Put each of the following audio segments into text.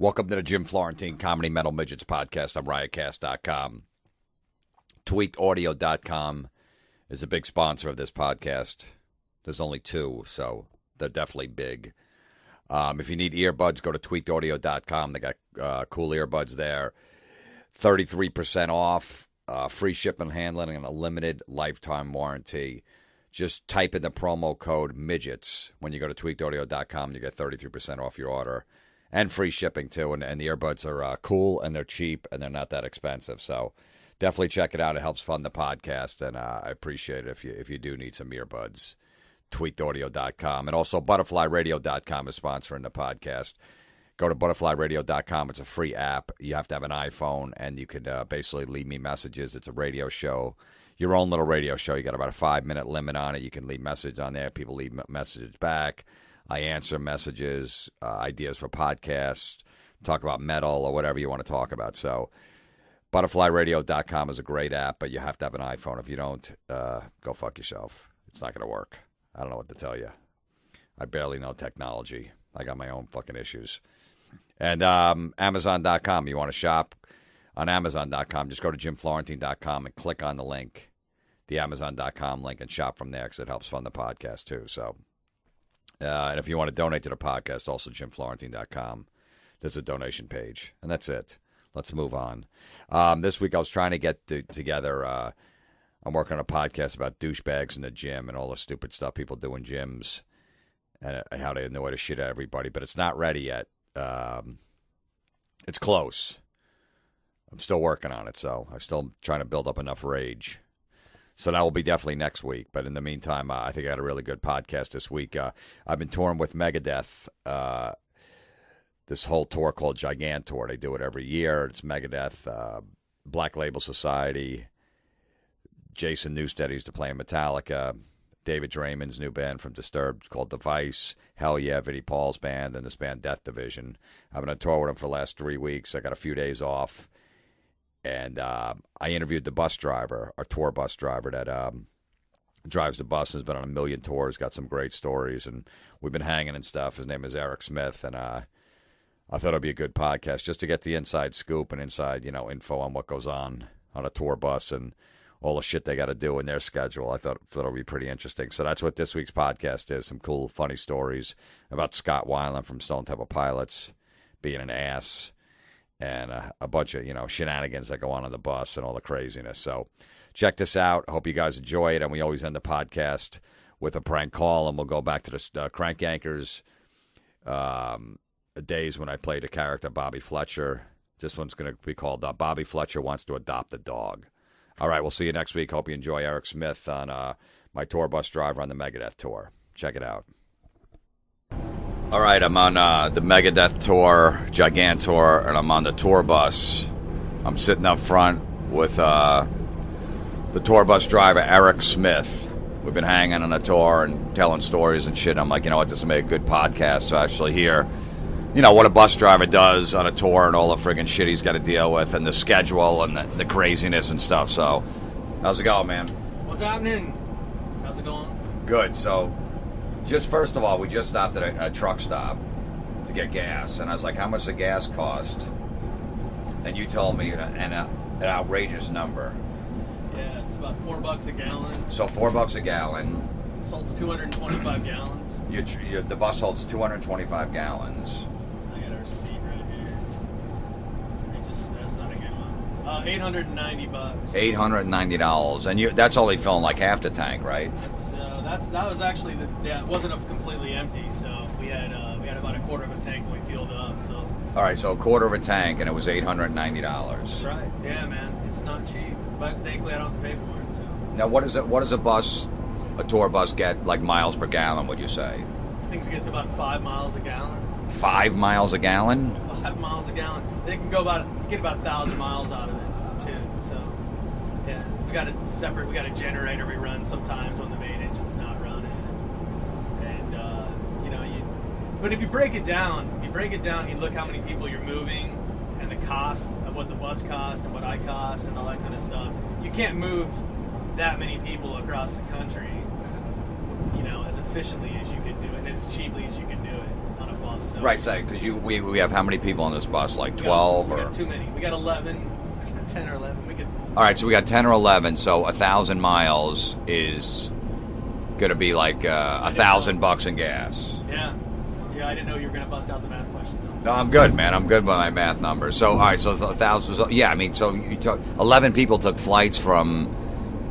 Welcome to the Jim Florentine Comedy Metal Midgets podcast on riotcast.com. Tweakedaudio.com is a big sponsor of this podcast. There's only two, so they're definitely big. If you need earbuds, go to tweakedaudio.com. They got cool earbuds there. 33% off, free shipping and handling, and a limited lifetime warranty. Just type in the promo code MIDGETS when you go to tweakedaudio.com. You get 33% off your order. And free shipping, too. And the earbuds are cool, and they're cheap, and they're not that expensive. So definitely check it out. It helps fund the podcast, and I appreciate it if you do need some earbuds. Tweakedaudio.com. And also butterflyradio.com is sponsoring the podcast. Go to butterflyradio.com. It's a free app. You have to have an iPhone, and you can basically leave me messages. It's a radio show, your own little radio show. You got about a 5-minute limit on it. You can leave messages on there. People leave messages back. I answer messages, ideas for podcasts, talk about metal or whatever you want to talk about. So butterflyradio.com is a great app, but you have to have an iPhone. If you don't, go fuck yourself. It's not going to work. I don't know what to tell you. I barely know technology. I got my own fucking issues. And Amazon.com. You want to shop on Amazon.com, just go to jimflorentine.com and click on the link, the Amazon.com link, and shop from there because it helps fund the podcast too. So. And if you want to donate to the podcast, also jimflorentine.com. There's a donation page. And that's it. Let's move on. This week I was trying to get together. I'm working on a podcast about douchebags in the gym and all the stupid stuff people do in gyms and how they annoy the shit out of everybody. But it's not ready yet. It's close. I'm still working on it, so I'm still trying to build up enough rage. So that will be definitely next week. But in the meantime, I think I had a really good podcast this week. I've been touring with Megadeth, this whole tour called Gigantour. They do it every year. It's Megadeth, Black Label Society, Jason Newsted's to play in Metallica, David Draymond's new band from Disturbed called Device, Hell Yeah, Vinnie Paul's band, and this band Death Division. I've been on tour with them for the last 3 weeks. I got a few days off. And I interviewed the bus driver, our tour bus driver that drives the bus and has been on a million tours, got some great stories, and we've been hanging and stuff. His name is Eric Smith, and I thought it'd be a good podcast just to get the inside scoop and inside, info on what goes on a tour bus and all the shit they got to do in their schedule. I thought it would be pretty interesting. So that's what this week's podcast is, some cool, funny stories about Scott Weiland from Stone Temple Pilots being an ass. And a bunch of, shenanigans that go on the bus and all the craziness. So check this out. I hope you guys enjoy it. And we always end the podcast with a prank call. And we'll go back to the Crank Yankers days when I played a character, Bobby Fletcher. This one's going to be called Bobby Fletcher Wants to Adopt a Dog. All right, we'll see you next week. Hope you enjoy Eric Smith on my tour bus driver on the Megadeth tour. Check it out. All right, I'm on the Megadeth tour, Gigantour, and I'm on the tour bus. I'm sitting up front with the tour bus driver, Eric Smith. We've been hanging on the tour and telling stories and shit. I'm like, you know what, this will make a good podcast to actually hear, what a bus driver does on a tour and all the friggin' shit he's got to deal with and the schedule and the craziness and stuff. So, how's it going, man? What's happening? How's it going? Good, so... Just first of all, we just stopped at a truck stop to get gas, and I was like, how much does gas cost? And you told me an outrageous number. Yeah, it's about $4 a gallon. So $4 a gallon. This holds 225 gallons. The bus holds 225 gallons. I got our receipt right here. That's not a good one. $890. $890, and that's only filling like half the tank, right? That was actually it wasn't completely empty, so we had about a quarter of a tank when we fueled up. So all right, so a quarter of a tank, and it was $890. That's right. Yeah, man, it's not cheap, but thankfully I don't have to pay for it. So now, what does a tour bus get like miles per gallon? Would you say? This thing gets about 5 miles a gallon. 5 miles a gallon? 5 miles a gallon. They can get about 1,000 miles out of it too. So yeah, so we got a generator we run sometimes when the main engine's not running. But if you break it down, you look how many people you're moving and the cost of what the bus cost and what I cost and all that kind of stuff. You can't move that many people across the country, as efficiently as you can do it and as cheaply as you can do it on a bus. bus. So Right, so because we have how many people on this bus? Like we 12 got, or? We got too many. We got 11, 10 or 11. We could. All right, so we got 10 or 11. So 1,000 miles is going to be like $1,000 in gas. Yeah. Yeah, I didn't know you were going to bust out the math questions. No, I'm good, man. I'm good with my math numbers. So, all right, so it's 1,000. So, yeah, I mean, so you took 11 people took flights from,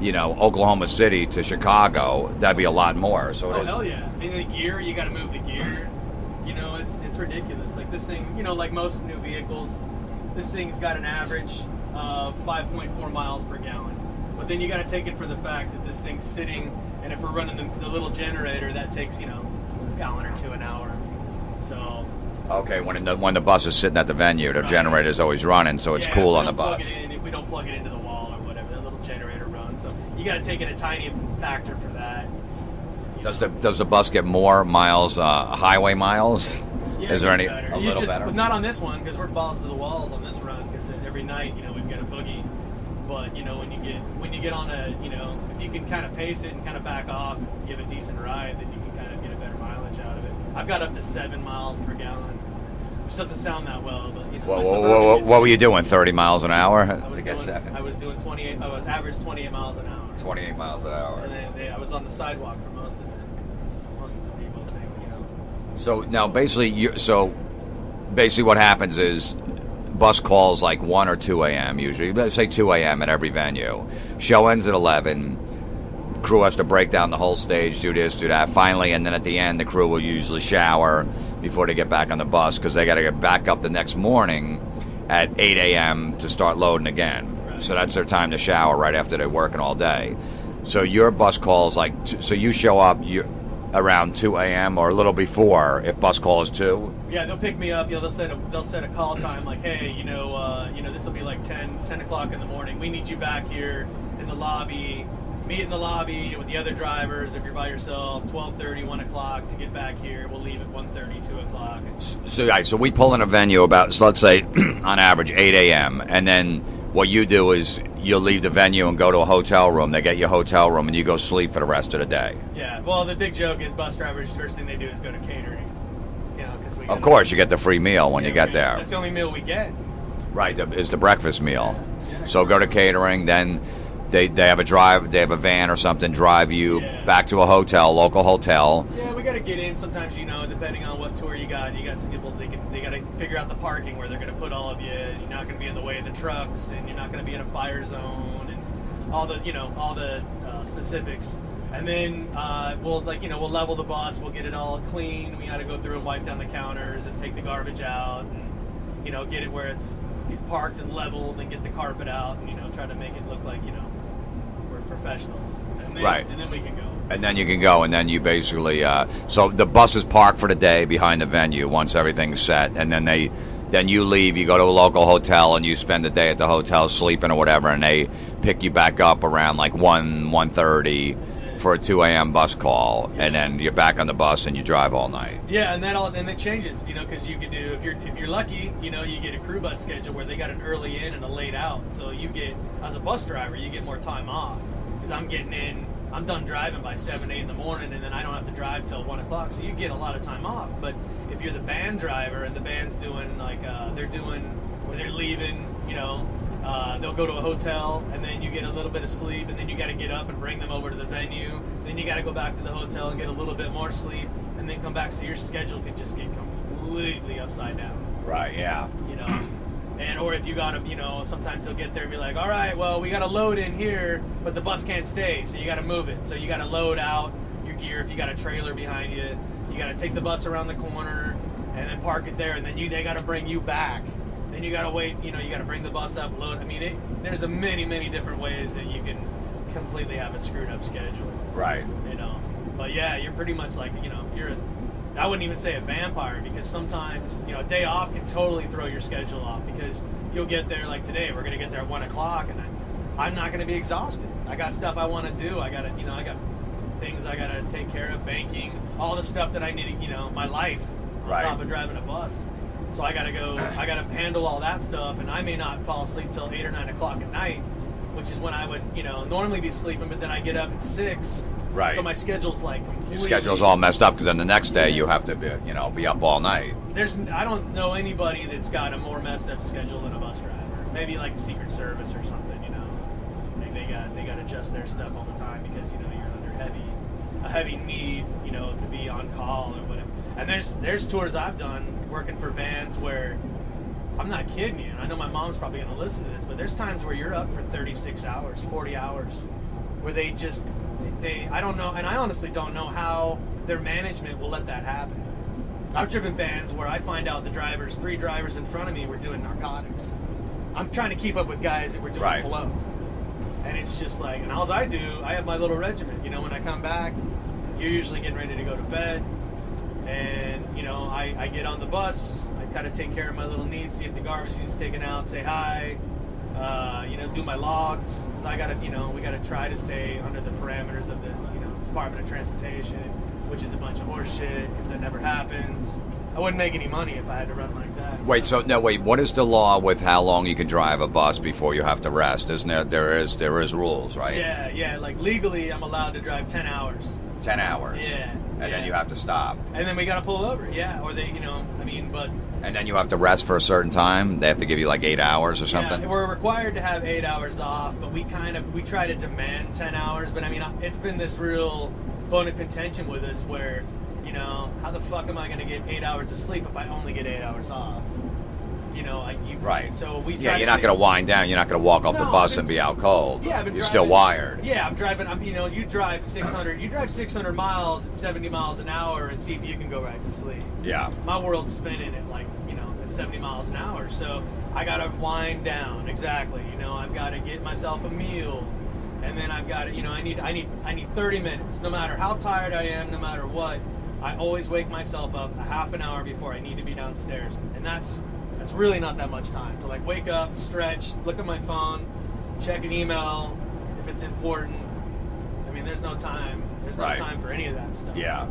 Oklahoma City to Chicago. That'd be a lot more. So it is. Hell yeah! I mean, the gear, you got to move the gear. It's ridiculous. Like this thing, like most new vehicles, this thing's got an average of 5.4 miles per gallon. But then you got to take it for the fact that this thing's sitting, and if we're running the little generator, that takes a gallon or two an hour. So. Okay, when the bus is sitting at the venue, the generator's always running, so it's cool on the bus. If we don't plug it into the wall or whatever, that little generator runs. So you got to take in a tiny factor for that. Does the bus get more miles, highway miles? Yeah, is there any better. a little better? But not on this one because we're balls to the walls on this run because every night we've got a boogie. But when you get on a if you can kind of pace it and kind of back off and give a decent ride, then you can kind of get a better mileage out of it. I've got up to 7 miles per gallon, which doesn't sound that well, but what were you doing? 30 miles an hour to get 7? I was doing 28. I was average 28 miles an hour. 28 miles an hour. And then I was on the sidewalk for most of it. Most of the people, I think, So now, basically, what happens is, bus calls like 1 or 2 a.m. usually. Let's say 2 a.m. at every venue. Show ends at 11. Crew has to break down the whole stage, do this, do that. Finally, and then at the end, the crew will usually shower before they get back on the bus because they got to get back up the next morning at 8 a.m. to start loading again. Right. So that's their time to shower right after they're working all day. So your bus calls so you show up around 2 a.m. or a little before if bus call is 2. Yeah, they'll pick me up. They'll set a call time like, hey, this will be like 10 o'clock in the morning. We need you back here in the lobby. Meet in the lobby with the other drivers if you're by yourself, 12:30, 1 o'clock to get back here. We'll leave at 1:30, 2 o'clock. So we pull in a venue so let's say, on average, 8 a.m. And then what you do is you'll leave the venue and go to a hotel room. They get you a hotel room, and you go sleep for the rest of the day. Yeah, well, the big joke is bus drivers, first thing they do is go to catering. Of course, you get the free meal when you get there. That's the only meal we get. Right, is the breakfast meal. Yeah. So go to catering, then... They have a van or something, drive you back to a local hotel. Yeah, we got to get in sometimes, depending on what tour you got some people, they got to figure out the parking where they're going to put all of you. You're not going to be in the way of the trucks, and you're not going to be in a fire zone, and all the specifics. And then we'll level the bus, we'll get it all clean. We got to go through and wipe down the counters and take the garbage out, and get it where it's parked and leveled, and get the carpet out, and try to make it look like we're professionals. And then, right. And then we can go. And then you can go, and then you basically so the bus is parked for the day behind the venue once everything's set, and then you leave, you go to a local hotel, and you spend the day at the hotel sleeping or whatever, and they pick you back up around like 1:30 for a 2 a.m. bus call, and then you're back on the bus and you drive all night. Yeah, and that changes, because you can do, if you're lucky, you get a crew bus schedule where they got an early in and a late out. So you get, as a bus driver, you get more time off because I'm done driving by 7, 8 in the morning, and then I don't have to drive till 1 o'clock. So you get a lot of time off. But if you're the band driver and the band's doing they're leaving, they'll go to a hotel, and then you get a little bit of sleep, and then you got to get up and bring them over to the venue. Then you got to go back to the hotel and get a little bit more sleep, and then come back. So your schedule could just get completely upside down. Right. Yeah. Or if you got them, sometimes they'll get there and be like, all right, well, we got to load in here, but the bus can't stay, so you got to move it. So you got to load out your gear. If you got a trailer behind you, you got to take the bus around the corner and then park it there, and then they got to bring you back. Then you got to wait, you got to bring the bus up, load. I mean, there's many, many different ways that you can completely have a screwed up schedule. Right. But yeah, you're pretty much like, I wouldn't even say a vampire, because sometimes, a day off can totally throw your schedule off, because you'll get there, like today, we're going to get there at 1 o'clock, and I'm not going to be exhausted. I got stuff I want to do. I got things I got to take care of, banking, all the stuff that I need, my life on top of driving a bus. So I got to handle all that stuff, and I may not fall asleep till 8 or 9 o'clock at night, which is when I would, normally be sleeping, but then I get up at 6, Right. So my schedule's like completely... Your schedule's all messed up because then the next day you have to be up all night. I don't know anybody that's got a more messed up schedule than a bus driver. Maybe like Secret Service or something, They got to adjust their stuff all the time because, you're under a heavy need, to be on call or whatever. And there's tours I've done working for bands where, I'm not kidding you, and I know my mom's probably going to listen to this, but there's times where you're up for 36 hours, 40 hours, where they I don't know, and I honestly don't know how their management will let that happen. I've driven bands where I find out three drivers in front of me were doing narcotics. I'm trying to keep up with guys that were doing blow. And it's just like, and all I do, I have my little regiment. When I come back, you're usually getting ready to go to bed. And, I get on the bus. I kind of take care of my little needs, see if the garbage needs taken out, say hi, do my logs. Because I got to, we got to try to stay under the parameters of the, Department of Transportation, which is a bunch of horse shit because that never happens. I wouldn't make any money if I had to run like that. Wait, what is the law with how long you can drive a bus before you have to rest? Isn't there is rules, right? Yeah, like legally I'm allowed to drive 10 hours. 10 hours. Yeah. And then you have to stop. And then we got to pull over, or they, but... And then you have to rest for a certain time? They have to give you like 8 hours or something? Yeah, we're required to have 8 hours off, but we try to demand 10 hours, but it's been this real bone of contention with us where, how the fuck am I going to get 8 hours of sleep if I only get 8 hours off? Right. So we you're not going to wind down. You're not going to walk off the bus and be out cold. Yeah, you're still wired. Yeah, I'm driving. You drive 600 miles at 70 miles an hour and see if you can go right to sleep. Yeah. My world's spinning at at 70 miles an hour. So I got to wind down. Exactly. I've got to get myself a meal, and then I've got to. I need 30 minutes. No matter how tired I am, no matter what, I always wake myself up a half an hour before I need to be downstairs, and that's really not that much time to wake up, stretch, look at my phone, check an email if it's important. There's no time. There's no time for any of that stuff. Yeah.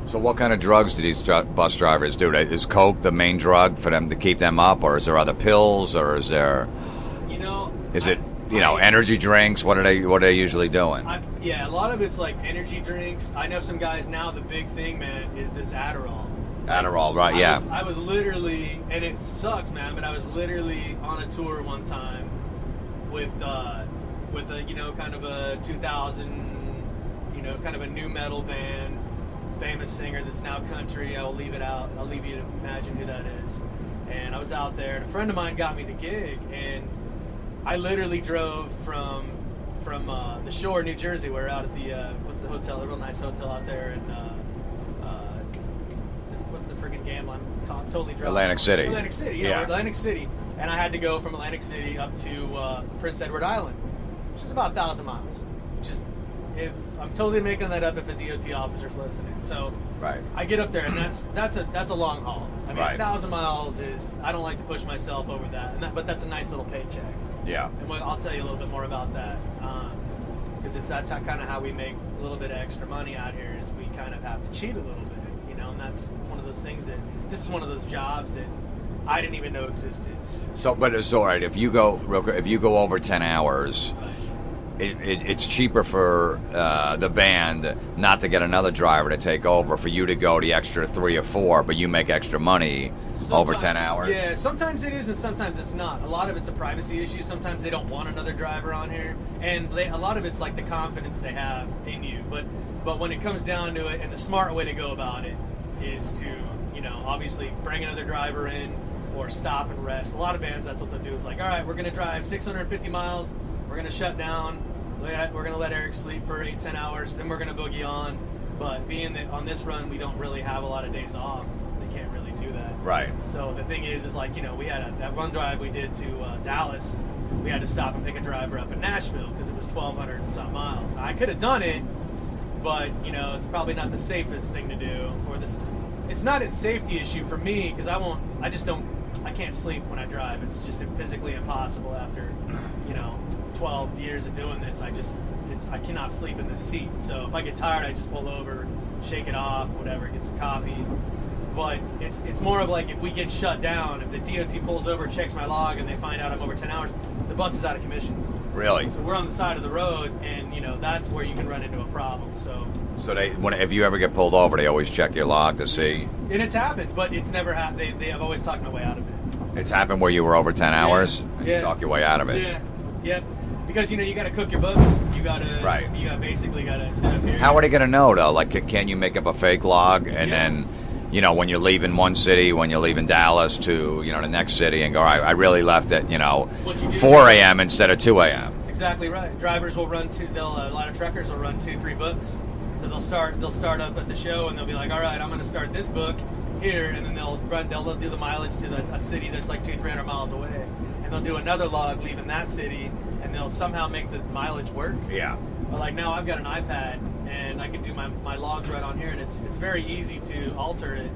So what kind of drugs do these bus drivers do? Is coke the main drug for them to keep them up, or is there other pills, or is there? Is it energy drinks? What are they usually doing? A lot of it's like energy drinks. I know some guys now. The big thing, man, is this Adderall. Adderall, right? Yeah. I was literally, and it sucks, man, but I was literally on a tour one time with a kind of a 2000, kind of a new metal band, famous singer that's now country. I will leave it out. I'll leave you to imagine who that is. And I was out there, and a friend of mine got me the gig, and I literally drove from the Shore, New Jersey. We're out at the what's the hotel? A real nice hotel out there in. What's the freaking gambling? Totally drunk. Atlantic City. Yeah. Atlantic City. And I had to go from Atlantic City up to Prince Edward Island, which is about 1,000 miles. Which is, if I'm totally making that up if a DOT officer's listening. So right. I get up there, and that's a long haul. 1,000 miles is, I don't like to push myself over that, but that's a nice little paycheck. Yeah. And I'll tell you a little bit more about that, because that's kind of how we make a little bit of extra money out here. Is we kind of have to cheat a little bit. And it's one of those things this is one of those jobs that I didn't even know existed. So, but it's all right if you go over 10 hours, right. It's cheaper for the band not to get another driver to take over, for you to go the extra 3 or 4, but you make extra money over 10 hours. Yeah, sometimes it is and sometimes it's not. A lot of it's a privacy issue. Sometimes they don't want another driver on here, and a lot of it's like the confidence they have in you. But when it comes down to it, and the smart way to go about it is to, obviously bring another driver in or stop and rest. A lot of bands, that's what they'll do. It's like, all right, we're going to drive 650 miles. We're going to shut down. We're going to let Eric sleep for 8-10 hours. Then we're going to boogie on. But being that on this run, we don't really have a lot of days off, they can't really do that. Right. So the thing is like, we had that one drive we did to Dallas. We had to stop and pick a driver up in Nashville because it was 1,200 and some miles. Now, I could have done it, but it's probably not the safest thing to do. It's not a safety issue for me because I can't sleep when I drive. It's just physically impossible after 12 years of doing this. I cannot sleep in this seat. So if I get tired, I just pull over, shake it off, whatever, get some coffee. But it's more of like if we get shut down, if the DOT pulls over, checks my log, and they find out I'm over 10 hours, the bus is out of commission. Really? So we're on the side of the road, and that's where you can run into a problem. So if you ever get pulled over, they always check your log to see. And it's happened, but it's never happened. They have always talked my way out of it. It's happened where you were over 10 hours, and you talk your way out of it. Yeah, yep. Because you got to cook your books. You got to basically got to sit up here. How are they going to know though? Like, can you make up a fake log and then, when you're leaving one city, when you're leaving Dallas to the next city, and go, I really left at 4 a.m. instead of 2 a.m. That's exactly right. Drivers will run a lot of truckers will run 2-3 books. So they'll start up at the show, and they'll be like, all right, I'm going to start this book here, and then they'll do the mileage to a city that's like 200-300 miles away, and they'll do another log leaving that city, and they'll somehow make the mileage work. Yeah. But like now I've got an iPad, and I can do my logs right on here, and it's very easy to alter it,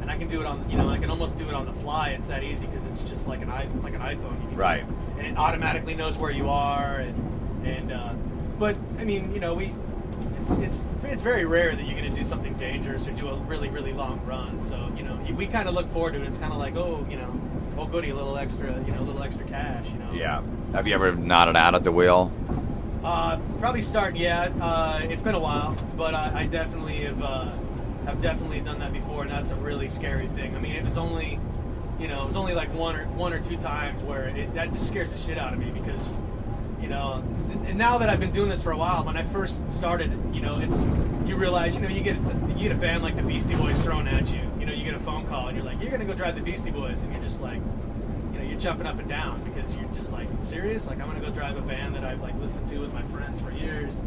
and I can do it on I can almost do it on the fly. It's that easy because it's just like an iPhone. You can right. And it automatically knows where you are, but I mean it's very rare that you're going to do something dangerous or do a really, really long run. So, we kind of look forward to it. It's kind of like, oh goody, a little extra cash, Yeah. Have you ever nodded out at the wheel? Probably starting, yeah. It's been a while, but I definitely have definitely done that before, and that's a really scary thing. I mean, it was only like one or two times where that just scares the shit out of me because, and now that I've been doing this for a while, when I first started, you realize, you get a band like the Beastie Boys thrown at you. You get a phone call and you're like, you're gonna go drive the Beastie Boys, and you're just like, you're jumping up and down because you're just like, serious? Like, I'm gonna go drive a band that I've like listened to with my friends for years,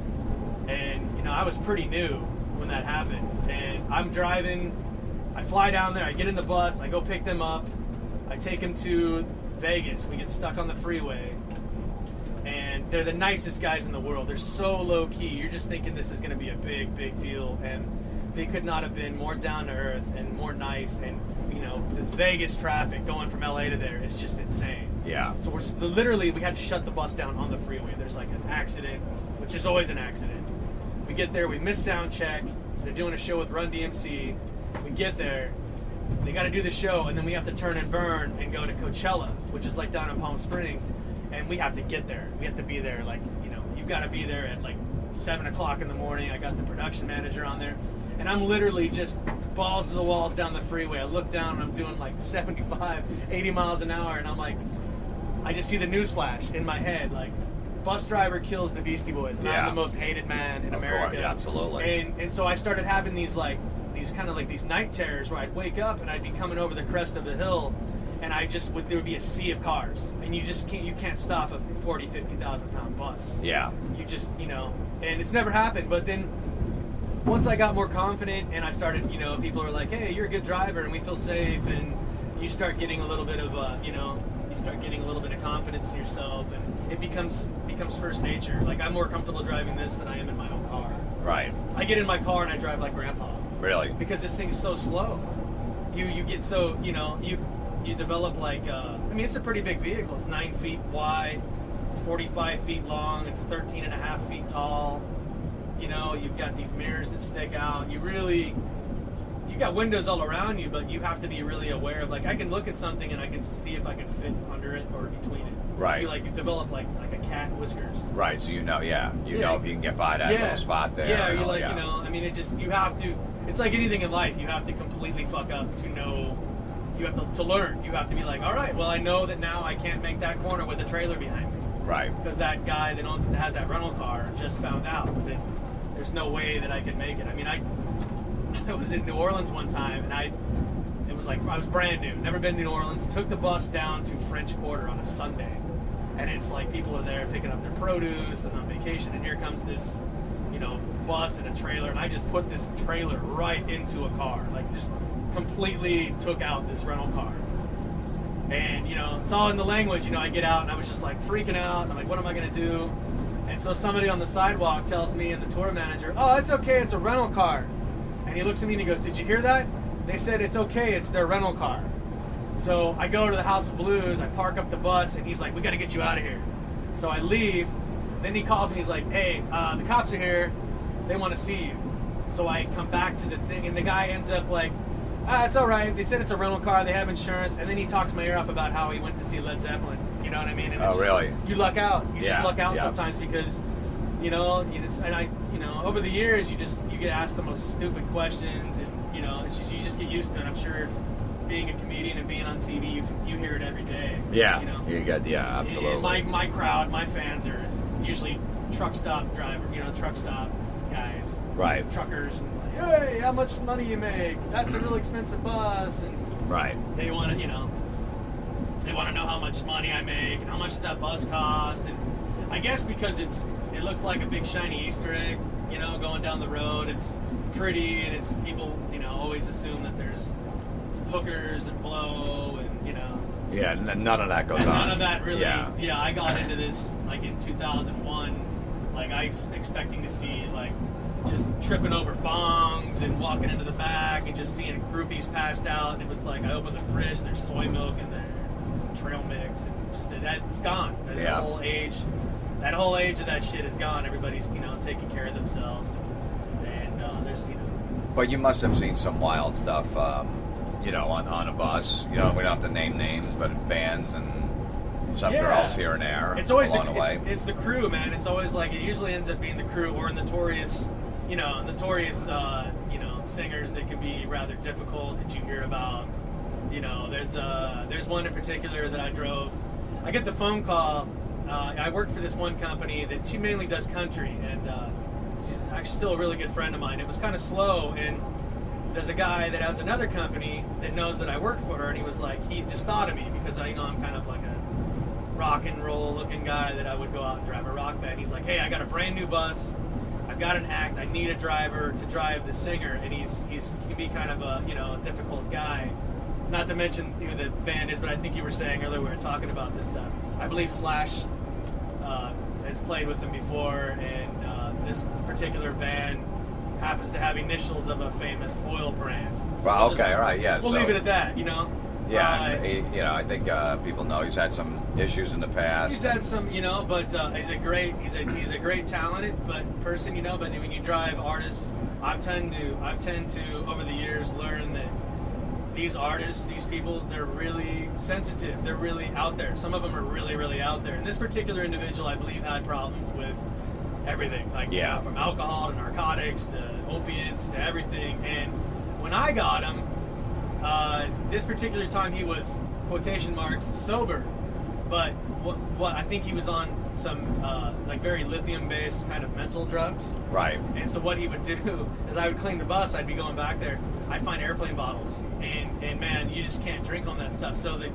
and I was pretty new when that happened, and I'm driving. I fly down there, I get in the bus, I go pick them up, I take them to Vegas. We get stuck on the freeway. And they're the nicest guys in the world. They're so low key. You're just thinking this is going to be a big, big deal. And they could not have been more down to earth and more nice. And, the Vegas traffic going from LA to there is just insane. Yeah. So we had to shut the bus down on the freeway. There's like an accident, which is always an accident. We get there, we miss sound check. They're doing a show with Run DMC. We get there. They got to do the show, and then we have to turn and burn and go to Coachella, which is like down in Palm Springs. And we have to get there. We have to be there, like, you've got to be there at like 7 o'clock in the morning. I got the production manager on there. And I'm literally just balls to the walls down the freeway. I look down and I'm doing like 75, 80 miles an hour. And I'm like, I just see the news flash in my head. Like, bus driver kills the Beastie Boys. And I'm the most hated man in America. Course, yeah, absolutely. And so I started having these night terrors where I'd wake up and I'd be coming over the crest of a hill. And there would be a sea of cars, and you can't stop a 40, 50,000 pound bus. Yeah. You just, and it's never happened. But then once I got more confident and I started, people are like, hey, you're a good driver and we feel safe, and you start getting a little bit of, confidence in yourself, and it becomes first nature. Like, I'm more comfortable driving this than I am in my own car. Right. I get in my car and I drive like grandpa. Really? Because this thing is so slow. You get so, you develop like, it's a pretty big vehicle. It's 9 feet wide, it's 45 feet long, it's 13 and a half feet tall. You've got these mirrors that stick out. You've got windows all around you, but you have to be really aware of, like, I can look at something and I can see if I can fit under it or between it. Right. You develop like a cat whiskers. Right, so know if you can get by that little spot there. Yeah, you have to, it's like anything in life, you have to completely fuck up to know. You have to learn. You have to be like, all right, well, I know that now I can't make that corner with a trailer behind me. Right. Because that guy that has that rental car just found out that there's no way that I can make it. I mean, I was in New Orleans one time, and I was brand new, never been to New Orleans, took the bus down to French Quarter on a Sunday. And it's like people are there picking up their produce and on vacation, and here comes this, bus and a trailer, and I just put this trailer right into a car. Like, just completely took out this rental car. And, it's all in the language. I get out and I was just like freaking out. And I'm like, what am I going to do? And so somebody on the sidewalk tells me and the tour manager, oh, it's okay, it's a rental car. And he looks at me and he goes, did you hear that? They said it's okay, it's their rental car. So I go to the House of Blues, I park up the bus, and he's like, we got to get you out of here. So I leave. Then he calls me, he's like, hey, the cops are here. They want to see you. So I come back to the thing, and the guy ends up like, it's all right. They said it's a rental car. They have insurance. And then he talks my ear off about how he went to see Led Zeppelin. You know what I mean? And Oh, it's just, really? You luck out. You just Yeah, luck out yeah. sometimes because, and over the years, you get asked the most stupid questions, and you just get used to it. I'm sure, being a comedian and being on TV, you hear it every day. Yeah, You know? absolutely. And my crowd, my fans are usually truck stop guys, Right. truckers, and like, hey, how much money you make? That's a real expensive bus, and Right. they want to, they want to know how much money I make and how much did that bus cost. And I guess because it looks like a big shiny Easter egg, going down the road. It's pretty, and it's people, always assume that there's hookers and blow, and Yeah, none of that goes on. None of that really. Yeah. I got into this like in 2001. Like I was expecting to see like just tripping over bongs and walking into the back and just seeing groupies passed out. And it was like I opened the fridge, there's soy milk in there, trail mix, and it's gone. That whole age of that shit is gone. Everybody's taking care of themselves, and there's But you must have seen some wild stuff, on a bus. We don't have to name names, but bands and some girls here and there. It's always along the way. It's the crew, man. It's always like it usually ends up being the crew or notorious singers that can be rather difficult that you hear about. There's one in particular that I drove. I get the phone call. I worked for this one company that she mainly does country, and she's actually still a really good friend of mine. It was kind of slow, and there's a guy that has another company that knows that I work for her, and he was like, he just thought of me because I'm kind of like a rock and roll looking guy that I would go out and drive a rock band. He's like, hey, I got a brand new bus. I've got an act. I need a driver to drive the singer, and he can be kind of a a difficult guy. Not to mention who the band is, but I think you were saying earlier we were talking about this. I believe Slash has played with them before, and this particular band happens to have initials of a famous oil brand. So Well, okay, all right, yeah. We'll leave it at that, Yeah, and I think people know he's had some issues in the past. He's had some, but he's a great talented person, But when you drive artists, I tend to over the years learn that these artists, these people, they're really sensitive. They're really out there. Some of them are really, really out there. And this particular individual, I believe, had problems with everything, like from alcohol to narcotics to opiates to everything. And when I got him, this particular time he was quotation marks sober, but what I think he was on some like very lithium based kind of mental drugs. Right. And so what he would do is I would clean the bus. I'd be going back there. I'd find airplane bottles, and man, you just can't drink on that stuff. So the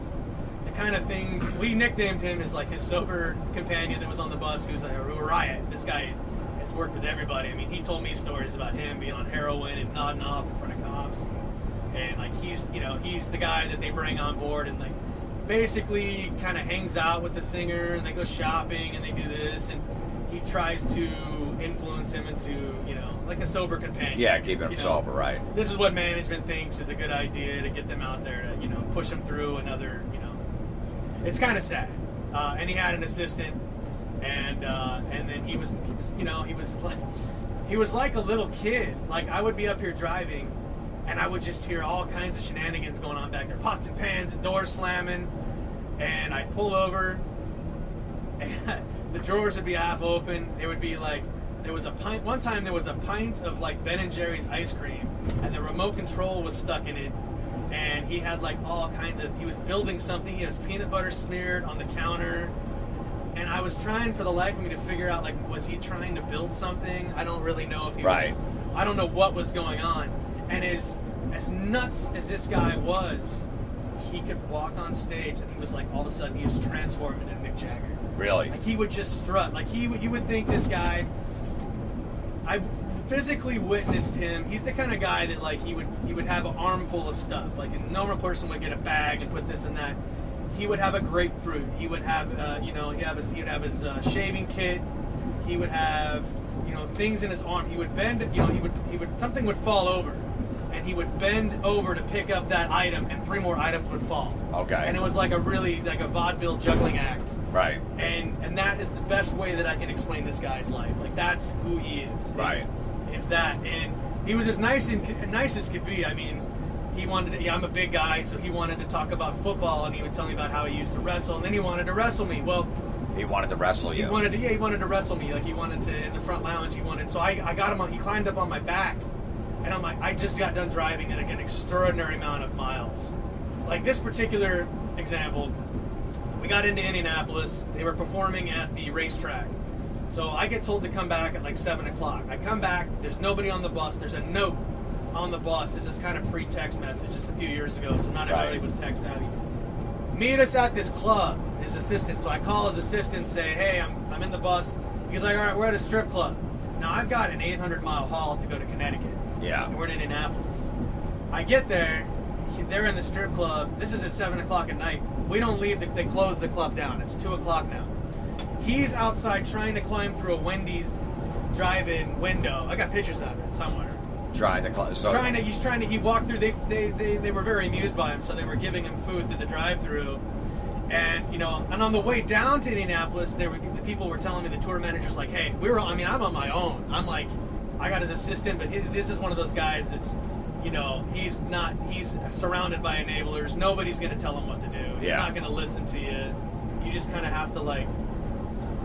kind of things we nicknamed him as like his sober companion that was on the bus, who's like a riot. This guy has worked with everybody. I mean, he told me stories about him being on heroin and nodding off in front of cops. And like he's the guy that they bring on board and like basically kind of hangs out with the singer, and they go shopping and they do this, and he tries to influence him into like a sober companion. Yeah, keeping him sober, right? This is what management thinks is a good idea to get them out there to push them through another. It's kind of sad. And he had an assistant, and then he was like a little kid. Like I would be up here driving, and I would just hear all kinds of shenanigans going on back there, pots and pans and doors slamming, and I'd pull over, and the drawers would be half open. It would be like there was a pint. One time there was a pint of like Ben & Jerry's ice cream, and the remote control was stuck in it, and he had like all kinds of. He was building something. He had his peanut butter smeared on the counter, and I was trying for the life of me to figure out like was he trying to build something? I don't really know if he was. I don't know what was going on. And as nuts as this guy was, he could walk on stage, and he was like, all of a sudden, he was transformed into Mick Jagger. Really? Like he would just strut. Like you would think this guy. I physically witnessed him. He's the kind of guy that like he would have an armful of stuff. Like a normal person would get a bag and put this and that. He would have a grapefruit. He would have he'd have his shaving kit. He would have things in his arm. He would bend. He would something would fall over. And he would bend over to pick up that item, and 3 more items would fall. Okay. And it was like a vaudeville juggling act. Right. And that is the best way that I can explain this guy's life. Like that's who he is. Right. Is that, and he was as nice as could be. I mean, he wanted to, I'm a big guy, so he wanted to talk about football, and he would tell me about how he used to wrestle, and then he wanted to wrestle me. Well, he wanted to wrestle you. He wanted to wrestle me. Like, he wanted to, in the front lounge, so I got him on, he climbed up on my back, and I'm like, I just got done driving like an extraordinary amount of miles. Like this particular example, we got into Indianapolis, they were performing at the racetrack. So I get told to come back at like 7 o'clock. I come back, there's nobody on the bus, there's a note on the bus. This is kind of pre-text message, just a few years ago, so not everybody was tech savvy. Meet us at this club, his assistant. So I call his assistant, say, hey, I'm in the bus. He's like, all right, we're at a strip club. Now I've got an 800-mile haul to go to Connecticut. Yeah. And we're in Indianapolis. I get there, they're in the strip club. This is at 7 o'clock at night. We don't leave, they close the club down. It's 2 o'clock now. He's outside trying to climb through a Wendy's drive-in window. I got pictures of it somewhere. He walked through, they were very amused by him, so they were giving him food through the drive-through. And, and on the way down to Indianapolis, the people were telling me, the tour manager's like, hey, I'm on my own. I'm like, I got his assistant, but this is one of those guys that's, he's surrounded by enablers. Nobody's going to tell him what to do. He's not going to listen to you. You just kind of have to,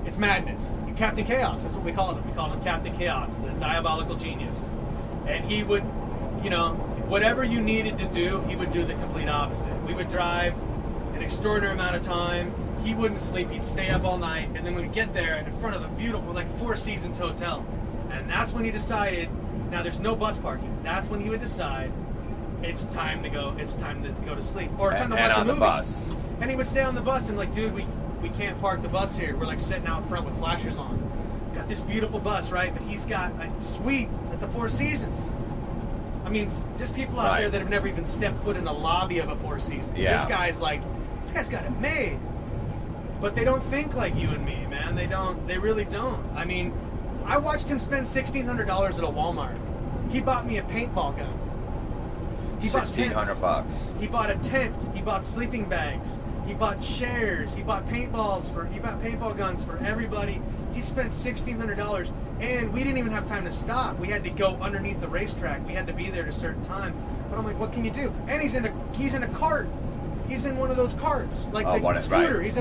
it's madness. Captain Chaos, that's what we called him. We called him Captain Chaos, the diabolical genius. And he would, whatever you needed to do, he would do the complete opposite. We would drive an extraordinary amount of time. He wouldn't sleep. He'd stay up all night. And then we'd get there in front of a beautiful, Four Seasons hotel. And that's when he decided, now there's no bus parking. That's when he would decide, it's time to go to sleep. Or time to watch a movie. The bus. And he would stay on the bus and dude, we can't park the bus here. We're sitting out front with flashers on. Got this beautiful bus, right? But he's got a suite at the Four Seasons. I mean, there's people out there that have never even stepped foot in the lobby of a Four Seasons. Yeah. This guy's got it made. But they don't think like you and me, man. They really don't. I mean, I watched him spend $1,600 at a Walmart. He bought me a paintball gun. He bought $1,600. He bought a tent. He bought sleeping bags. He bought chairs. He bought paintball guns for everybody. He spent $1,600, and we didn't even have time to stop. We had to go underneath the racetrack. We had to be there at a certain time. But I'm like, what can you do? And he's in a cart. He's in one of those carts, the scooter. Right. He's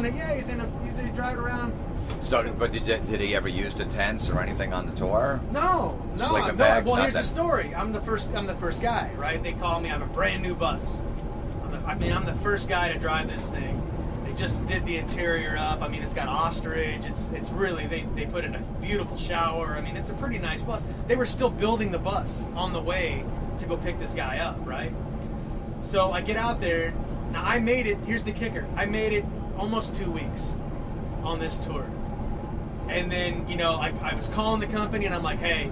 driving around. So, but did he ever use the tents or anything on the tour? No. Sleeping bags, well, here's the story. I'm the first guy, right? They call me. I have a brand new bus. I'm the first guy to drive this thing. They just did the interior up. I mean, it's got ostrich. It's really, they put in a beautiful shower. I mean, it's a pretty nice bus. They were still building the bus on the way to go pick this guy up, right? So I get out there. Now I made it, here's the kicker. I made it almost 2 weeks on this tour. And then, I was calling the company and I'm like, hey,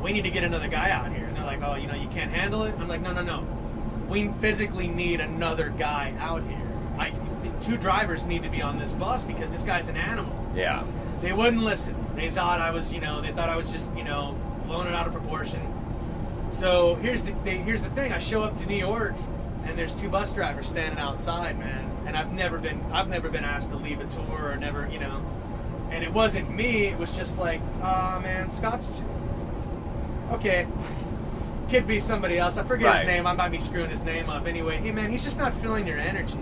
we need to get another guy out here. And they're like, oh, you can't handle it? I'm like, no. We physically need another guy out here. The 2 drivers need to be on this bus because this guy's an animal. Yeah. They wouldn't listen. They thought I was, just, blowing it out of proportion. So here's the thing. I show up to New York and there's 2 bus drivers standing outside, man. And I've never been asked to leave a tour or never, And it wasn't me. It was just like, oh man, Scott's. Okay. Could be somebody else. I forget his name. I might be screwing his name up. Anyway, hey man, he's just not feeling your energy.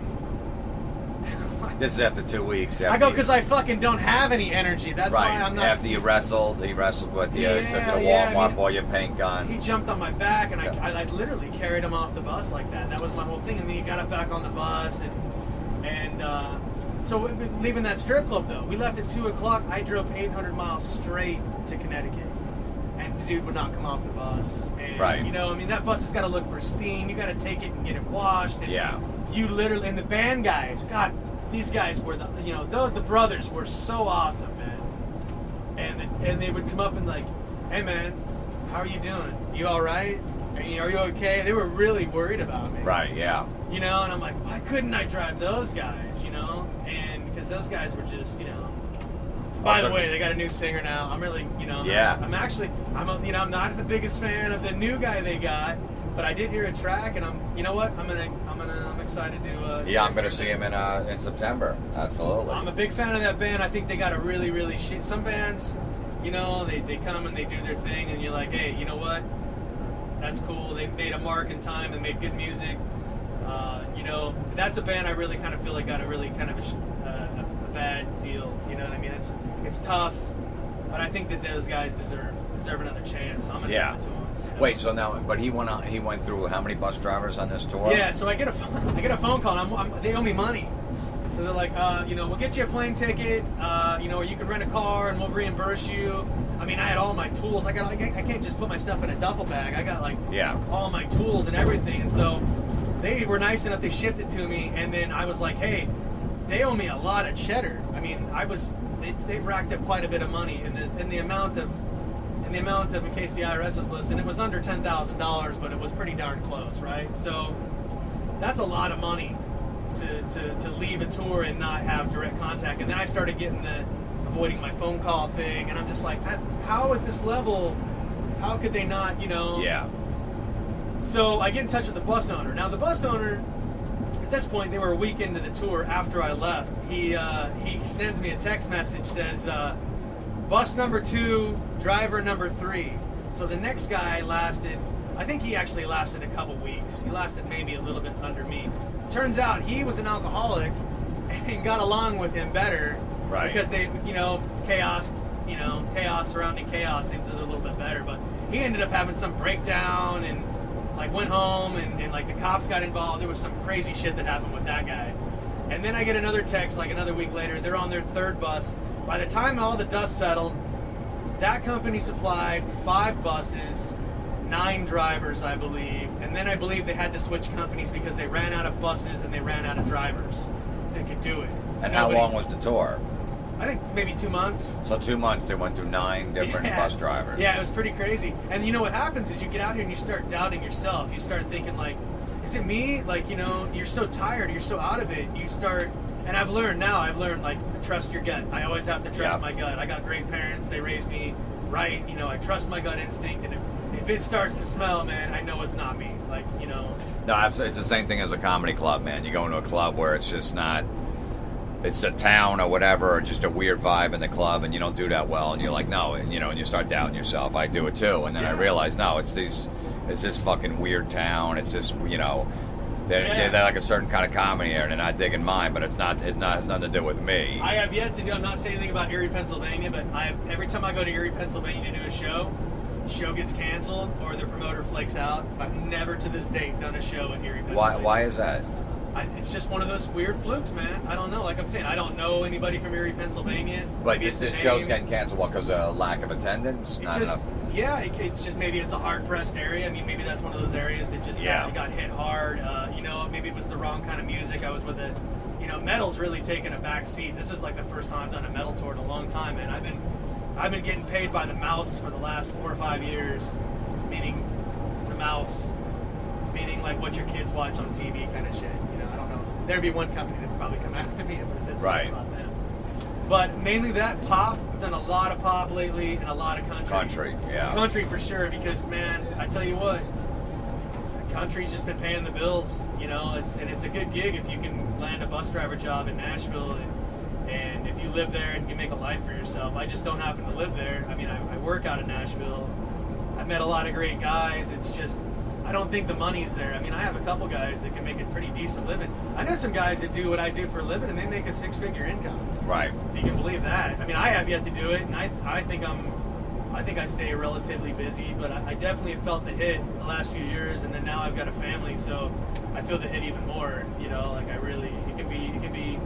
This is after 2 weeks. I go because I fucking don't have any energy. That's why I'm not. After he wrestled with you, took it to Walmart, bought your paint gun. He jumped on my back, and I literally carried him off the bus like that. That was my whole thing. And then he got up back on the bus, and so leaving that strip club though, we left at 2 o'clock. I drove 800 miles straight to Connecticut, and the dude would not come off the bus. And, that bus has got to look pristine. You got to take it and get it washed. And you literally, and the band guys, God. These guys were the brothers were so awesome, man. And they would come up and like, hey man, how are you doing? You all right? Are you okay? They were really worried about me. Right, yeah. And I'm like, why couldn't I drive those guys? And because those guys were just, By the way, they got a new singer now. I'm really, I'm not the biggest fan of the new guy they got, but I did hear a track, and I'm excited to. I'm gonna see him in September. Absolutely. I'm a big fan of that band. I think they got a really, really Some bands, they come and they do their thing, and you're like, hey, you know what? That's cool. They made a mark in time and made good music. You know, that's a band I really kind of feel like got a really kind of a bad deal. You know what I mean? It's tough, but I think that those guys deserve another chance. So I'm gonna give it to them. You know? Wait, so now, but he went through how many bus drivers on this tour? Yeah, so I get a phone call, and they owe me money. So they're like, you know, we'll get you a plane ticket, you know, or you can rent a car and we'll reimburse you. I mean, I had all my tools. I can't just put my stuff in a duffel bag. I got like all my tools and everything. And so they were nice enough, they shipped it to me, and then I was like, hey, they owe me a lot of cheddar. I mean, they racked up quite a bit of money, in the amount of, in case the IRS was listening, it was under $10,000, but it was pretty darn close, right? So that's a lot of money to leave a tour and not have direct contact. And then I started getting the avoiding my phone call thing, and I'm just like, how at this level, how could they not, you know? Yeah. So I get in touch with the bus owner. Now the bus owner, at this point, they were a week into the tour after I left. He sends me a text message, says, bus number 2, driver number 3. So the next guy lasted, I think he actually lasted a couple weeks. He lasted maybe a little bit under me. Turns out he was an alcoholic and got along with him better. Right. Because they, you know, chaos surrounding chaos seems a little bit better. But he ended up having some breakdown and like went home and like the cops got involved. There was some crazy shit that happened with that guy. And then I get another text like another week later. They're on their 3rd bus. By the time all the dust settled, that company supplied 5 buses, 9 drivers, I believe. And then I believe they had to switch companies because they ran out of buses and they ran out of drivers that could do it. And how long was the tour? I think maybe 2 months. So 2 months, they went through 9 different bus drivers. Yeah, it was pretty crazy. And you know what happens is you get out here and you start doubting yourself. You start thinking like, is it me? Like, you know, you're so tired, you're so out of it. You start, and I've learned like, trust your gut. I always have to trust my gut. I got great parents. They raised me right. You know, I trust my gut instinct. And if it starts to smell, man, I know it's not me. Like, you know. No, it's the same thing as a comedy club, man. You go into a club where it's just not, it's a town or whatever, or just a weird vibe in the club, and you don't do that well, and you're like, no, and you know, and you start doubting yourself. I do it too, and then I realize, no, it's this fucking weird town. It's this, you know, they're like a certain kind of comedy here, and they're not digging mine, but it has nothing to do with me. I have yet to do. I'm not saying anything about Erie, Pennsylvania, but every time I go to Erie, Pennsylvania to do a show, the show gets canceled or the promoter flakes out. I've never to this date done a show in Erie, Pennsylvania. Why is that? It's just one of those weird flukes, man. I don't know. Like I'm saying, I don't know anybody from Erie, Pennsylvania. But the show's getting canceled because of lack of attendance? It's just, it's just maybe it's a hard-pressed area. I mean, maybe that's one of those areas that just got hit hard. You know, maybe it was the wrong kind of music. I was with it. You know, metal's really taken a back seat. This is like the first time I've done a metal tour in a long time, and I've been getting paid by the mouse for the last 4 or 5 years, meaning the mouse, meaning like what your kids watch on TV kind of shit. You know, I don't know. There'd be one company that would probably come after me if I said something about them. But mainly that pop. I've done a lot of pop lately and a lot of country. Country for sure, because man, I tell you what, country's just been paying the bills. You know, it's a good gig if you can land a bus driver job in Nashville and if you live there and you make a life for yourself. I just don't happen to live there. I mean, I work out of Nashville. I've met a lot of great guys. It's just, I don't think the money's there. I mean, I have a couple guys that can make a pretty decent living. I know some guys that do what I do for a living and they make a 6-figure income. Right. If you can believe that. I mean, I have yet to do it, and I think I stay relatively busy, but I definitely have felt the hit the last few years, and then now I've got a family, so I feel the hit even more. You know, like it can be.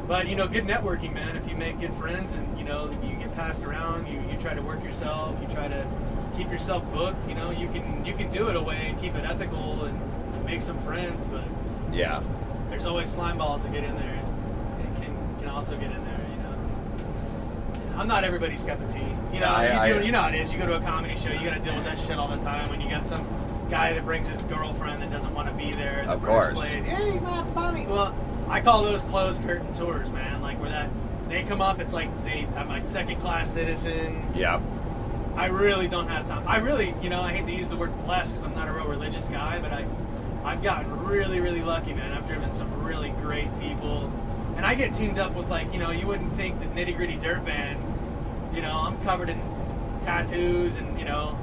But you know, good networking, man. If you make good friends, and you know, you get passed around, you try to work yourself, you try to keep yourself booked. You know, you can do it away and keep it ethical and make some friends, but there's always slime balls that get in there and can also get in there. You know, I'm not everybody's cup of tea. You know, you know how it is. You go to a comedy show, you got to deal with that shit all the time. When you got some guy that brings his girlfriend that doesn't want to be there in the first place. Yeah, he's not funny. Well, I call those closed curtain tours, man. Like where they come up, it's like I'm like second class citizen. Yeah. I really don't have time. I really, you know, I hate to use the word blessed because I'm not a real religious guy, but I've gotten really, really lucky, man. I've driven some really great people. And I get teamed up with, like, you know, you wouldn't think that Nitty Gritty Dirt Band, you know, I'm covered in tattoos and, you know,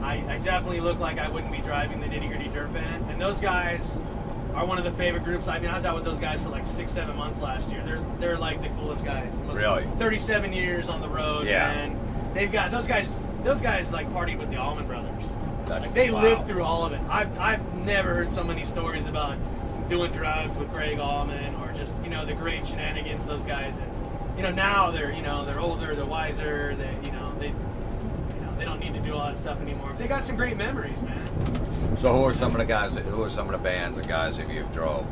I definitely look like I wouldn't be driving the Nitty Gritty Dirt Band. And those guys are one of the favorite groups. I mean, I was out with those guys for like 6-7 months last year. They're like the coolest guys. Really? 37 years on the road, and they've got those guys like partied with the Allman Brothers. Like, they lived through all of it. I've never heard so many stories about doing drugs with Greg Allman, or just, you know, the great shenanigans those guys. And, you know, now they're older, they're wiser. They don't need to do all that stuff anymore. They got some great memories, man. So who are some of the guys? Who are some of the bands and guys that you've drove?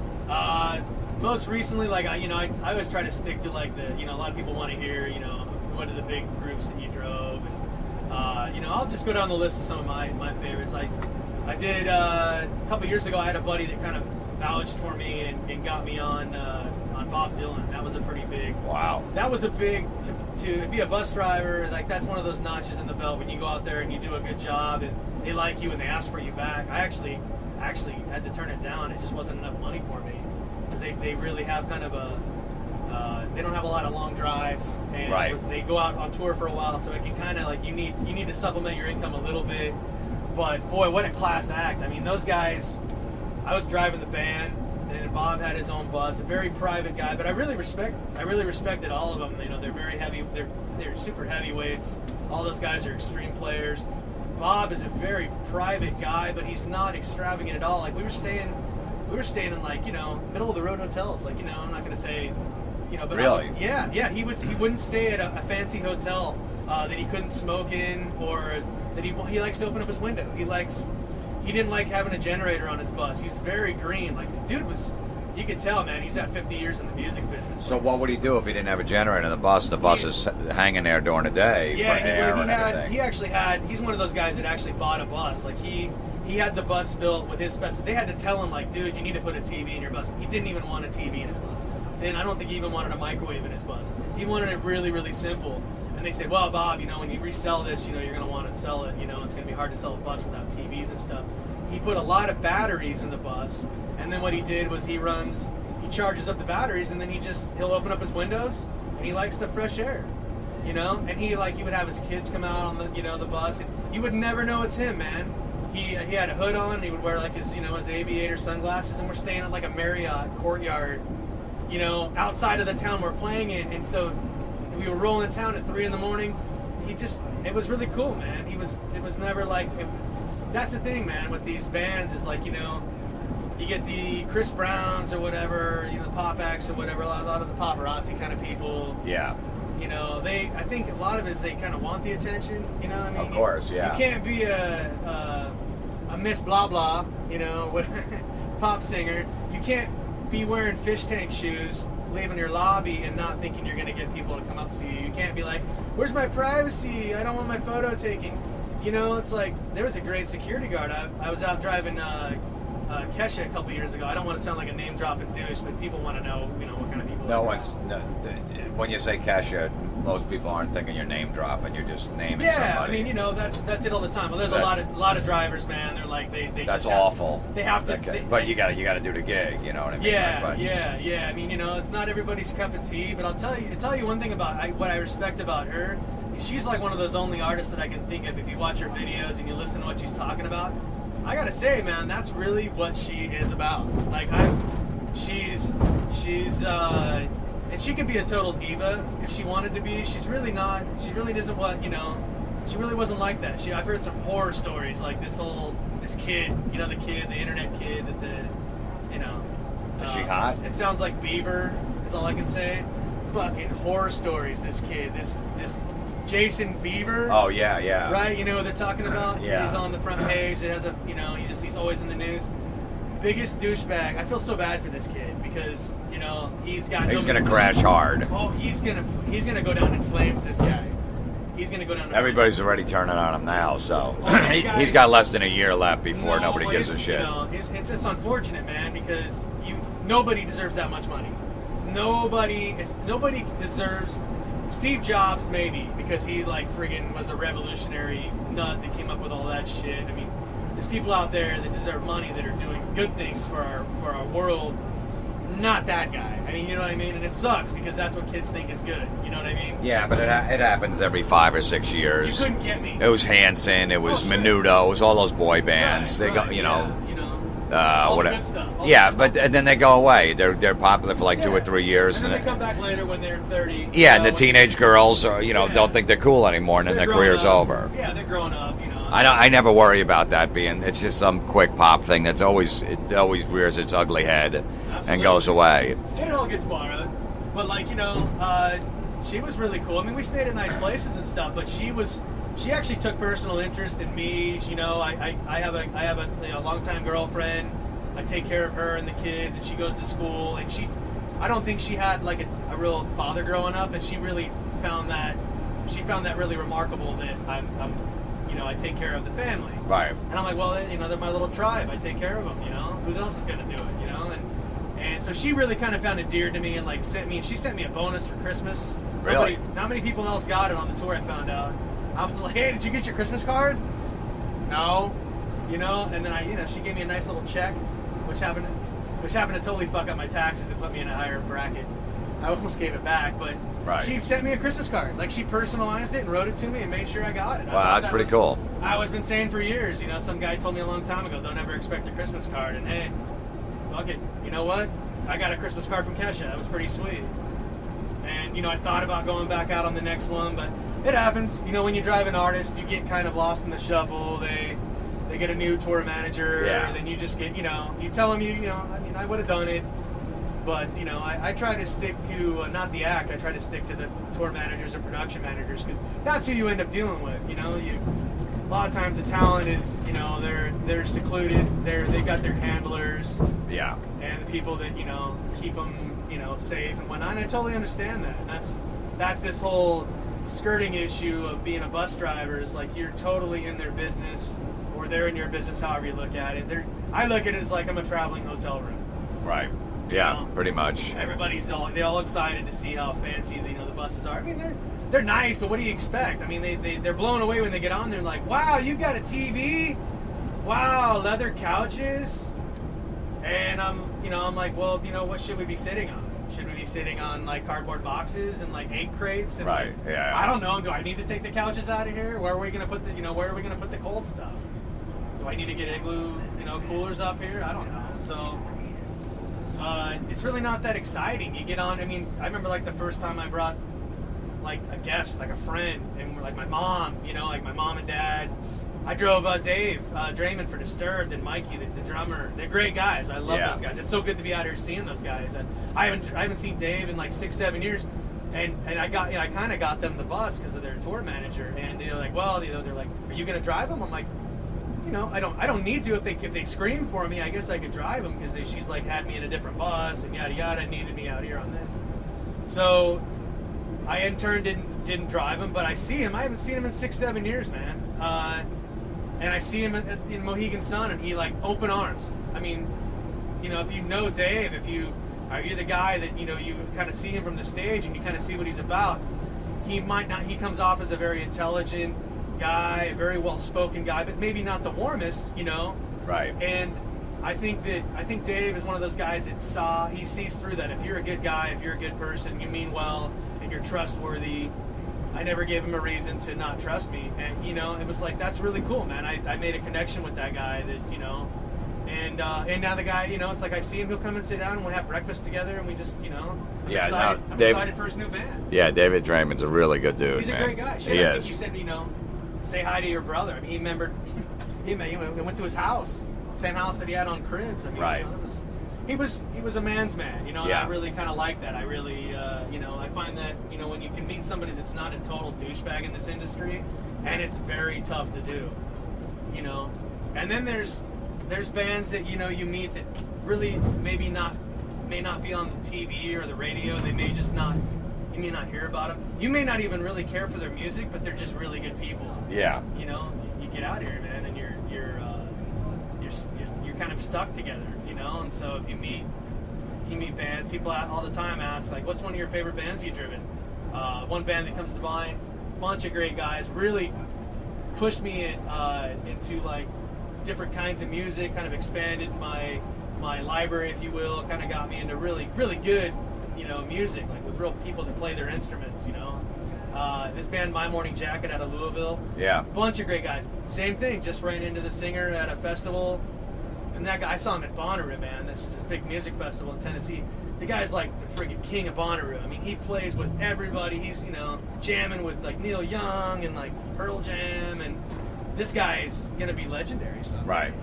Most recently, like I always try to stick to like a lot of people want to hear, you know, what are the big groups that you drove. And, you know, I'll just go down the list of some of my favorites. I did a couple years ago. I had a buddy that kind of vouched for me and got me on Bob Dylan. That was a pretty big. Wow. That was a big to be a bus driver. Like, that's one of those notches in the belt when you go out there and you do a good job and they like you and they ask for you back. I actually had to turn it down. It just wasn't enough money for me, because they really have kind of they don't have a lot of long drives, and they go out on tour for a while, so it can kind of like you need to supplement your income a little bit. But boy, what a class act! I mean, those guys. I was driving the band, and Bob had his own bus. A very private guy, but I really respected all of them. You know, they're very heavy. They're super heavyweights. All those guys are extreme players. Bob is a very private guy, but he's not extravagant at all. Like, we were staying in, like, you know, middle of the road hotels. Like, you know, I'm not gonna say, you know, but really, he wouldn't stay at a fancy hotel that he couldn't smoke in, or that he likes to open up his window. He didn't like having a generator on his bus. He's very green. Like, the dude was, you could tell, man, he's had 50 years in the music business. So what would he do if he didn't have a generator in the bus, and the bus is hanging there during the day for air and everything? He's one of those guys that actually bought a bus. Like, he had the bus built with his specific. They had to tell him, like, dude, you need to put a TV in your bus. He didn't even want a TV in his bus. I don't think he even wanted a microwave in his bus. He wanted it really, really simple. And they said, well, Bob, you know, when you resell this, you know, you're going to want to sell it. You know, it's going to be hard to sell a bus without TVs and stuff. He put a lot of batteries in the bus, and then what he did was he charges up the batteries, and then he'll open up his windows, and he likes the fresh air, you know. And he would have his kids come out on the bus, and you would never know it's him, man. He had a hood on, and he would wear like his aviator sunglasses, and we're staying at like a Marriott courtyard, you know, outside of the town we're playing in, and so we were rolling in town at 3 a.m. It was really cool, man. It was never like. That's the thing, man, with these bands is, like, you know, you get the Chris Browns or whatever, you know, the pop acts or whatever, a lot of the paparazzi kind of people. Yeah. You know, I think a lot of it is they kind of want the attention, you know what I mean? Of course, yeah. You can't be a Miss Blah Blah, you know, pop singer. You can't be wearing fish tank shoes, leaving your lobby and not thinking you're going to get people to come up to you. You can't be like, where's my privacy? I don't want my photo taken. You know, it's like, there was a great security guard. I was out driving Kesha a couple years ago. I don't want to sound like a name-dropping douche, but people want to know, you know, what kind of people. When you say Kesha, most people aren't thinking you're name-dropping. You're just naming somebody. Yeah, I mean, you know, that's it all the time. Well, there's a lot of drivers, man. They're like, they that's just awful. They have to. Okay. But you got to do the gig. You know what I mean? Yeah. I mean, you know, it's not everybody's cup of tea. But I'll tell you one thing about what I respect about her. She's like one of those only artists that I can think of. If you watch her videos and you listen to what she's talking about, I gotta say, man, that's really what she is about. Like, she's and she could be a total diva if she wanted to be. She's really not. She really doesn't she really wasn't like that. I've heard some horror stories, like this kid, you know, the internet kid Is she hot? It sounds like Beaver, is all I can say. Fucking horror stories, this kid, this Jason Beaver. Oh, yeah. Right, you know what they're talking about? Yeah. He's on the front page. It has he's always in the news. Biggest douchebag. I feel so bad for this kid because, you know, he's gonna crash hard. Oh, he's gonna go down in flames, this guy. He's gonna go down in Everybody's already turning on him now, so Oh, he's got less than a year left before nobody gives a shit. You know, it's unfortunate, man, because nobody deserves that much money. Nobody deserves. Steve Jobs, maybe, because he, like, friggin' was a revolutionary nut that came up with all that shit. I mean, there's people out there that deserve money that are doing good things for our world. not that guy. I mean, you know what I mean? And it sucks because that's what kids think is good. You know what I mean? Yeah, but it happens every 5 or 6 years. You couldn't get me. It was Hanson, it was Menudo, it was all those boy bands. Right, They go, you know. All Whatever. the good stuff. Yeah, but then they go away. They're popular for like 2 or 3 years, and then they come back later when they're 30. Yeah, and the teenage girls, are, don't think they're cool anymore, and then They're their career's growing up. over. Yeah, they're growing up. I never worry about that being. It's just some quick pop thing it always rears its ugly head and goes away. It all gets borrowed, but she was really cool. I mean, we stayed at nice places and stuff, but she actually took personal interest in me. I have a longtime girlfriend. I take care of her and the kids, and she goes to school. And I don't think she had like a real father growing up, and she really found that really remarkable that I take care of the family. Right. And I'm like, well, they're my little tribe. I take care of them. Who else is gonna do it? And so she really kind of found it dear to me, and she sent me a bonus for Christmas. Really? Not many people else got it on the tour. I found out. I was like, hey, did you get your Christmas card? No. And then she gave me a nice little check, which happened to totally fuck up my taxes and put me in a higher bracket. I almost gave it back, but she sent me a Christmas card. Like, she personalized it and wrote it to me and made sure I got it. Wow, that's pretty cool. I was been saying for years, some guy told me a long time ago, don't ever expect a Christmas card. And hey, fuck it. You know what? I got a Christmas card from Kesha. That was pretty sweet. And, I thought about going back out on the next one, but it happens. When you drive an artist, you get kind of lost in the shuffle. They get a new tour manager, and then you just get, you tell them I would have done it. But, I try to stick to, not the act, I try to stick to the tour managers or production managers, because that's who you end up dealing with, a lot of times the talent is, they're secluded, they've got their handlers. Yeah. And the people that, keep them, safe and whatnot, and I totally understand that. And that's this whole skirting issue of being a bus driver, is like you're totally in their business, or they're in your business, however you look at it. I look at it as like I'm a traveling hotel room. Right. Yeah, pretty much. Everybody's all excited to see how fancy the buses are. I mean, they're nice, but what do you expect? I mean, they're blown away when they get on. They're like, wow, you've got a TV, wow, leather couches, and I'm like, well, what should we be sitting on? Should we be sitting on like cardboard boxes and like egg crates? And, right. Yeah. I don't know. Do I need to take the couches out of here? Where are we gonna put where are we gonna put the cold stuff? Do I need to get igloo, coolers up here? I don't know. So. It's really not that exciting. You get on. I mean, I remember like the first time I brought like a guest, like a friend, and we're like my mom. Like my mom and dad. I drove Dave Draymond for Disturbed and Mikey, the drummer. They're great guys. I love those guys. It's so good to be out here seeing those guys. I haven't seen Dave in like 6-7 years, and I kind of got them the bus because of their tour manager. And they're like, well, they're like, are you gonna drive them? I'm like. I don't need to. If they scream for me, I guess I could drive them because she's like had me in a different bus and yada yada, needed me out here on this. So I in turn didn't drive him, but I see him. I haven't seen him in 6-7 years, man. And I see him in Mohegan Sun, and he like open arms. I mean, if you know Dave, are you the guy that you kind of see him from the stage and you kind of see what he's about. He might not. He comes off as a very intelligent guy, a very well-spoken guy, but maybe not the warmest, Right. And I think Dave is one of those guys that he sees through that. If you're a good guy, if you're a good person, you mean well, and you're trustworthy. I never gave him a reason to not trust me, and it was like that's really cool, man. I made a connection with that guy that and now the guy, it's like I see him, he'll come and sit down, and we'll have breakfast together, and we just, I'm excited for his new band. Yeah, David Draymond's a really good dude. He's man. a great guy. He is. He said, say hi to your brother. I mean, he remembered. We went to his house, same house that he had on Cribs. I mean, right. He was a man's man, and yeah. I really kind of like that. I really, I find that when you can meet somebody that's not a total douchebag in this industry, and it's very tough to do, And then there's bands that you meet that really may not be on the TV or the radio. They may just not. You may not hear about them. You may not even really care for their music, but they're just really good people. Yeah. You get out here, man, and you're kind of stuck together, And so if you meet bands, people all the time ask like, "What's one of your favorite bands you've driven?" One band that comes to mind, bunch of great guys, really pushed me into like different kinds of music, kind of expanded my my library, if you will. Kind of got me into really, really good, music, like with real people that play their instruments, This band, My Morning Jacket, out of Louisville. Yeah. Bunch of great guys. Same thing, just ran into the singer at a festival. And that guy, I saw him at Bonnaroo, man. This is this big music festival in Tennessee. The guy's like the friggin' king of Bonnaroo. I mean, he plays with everybody. He's, jamming with like Neil Young and like Pearl Jam, and this guy's gonna be legendary someday. Right.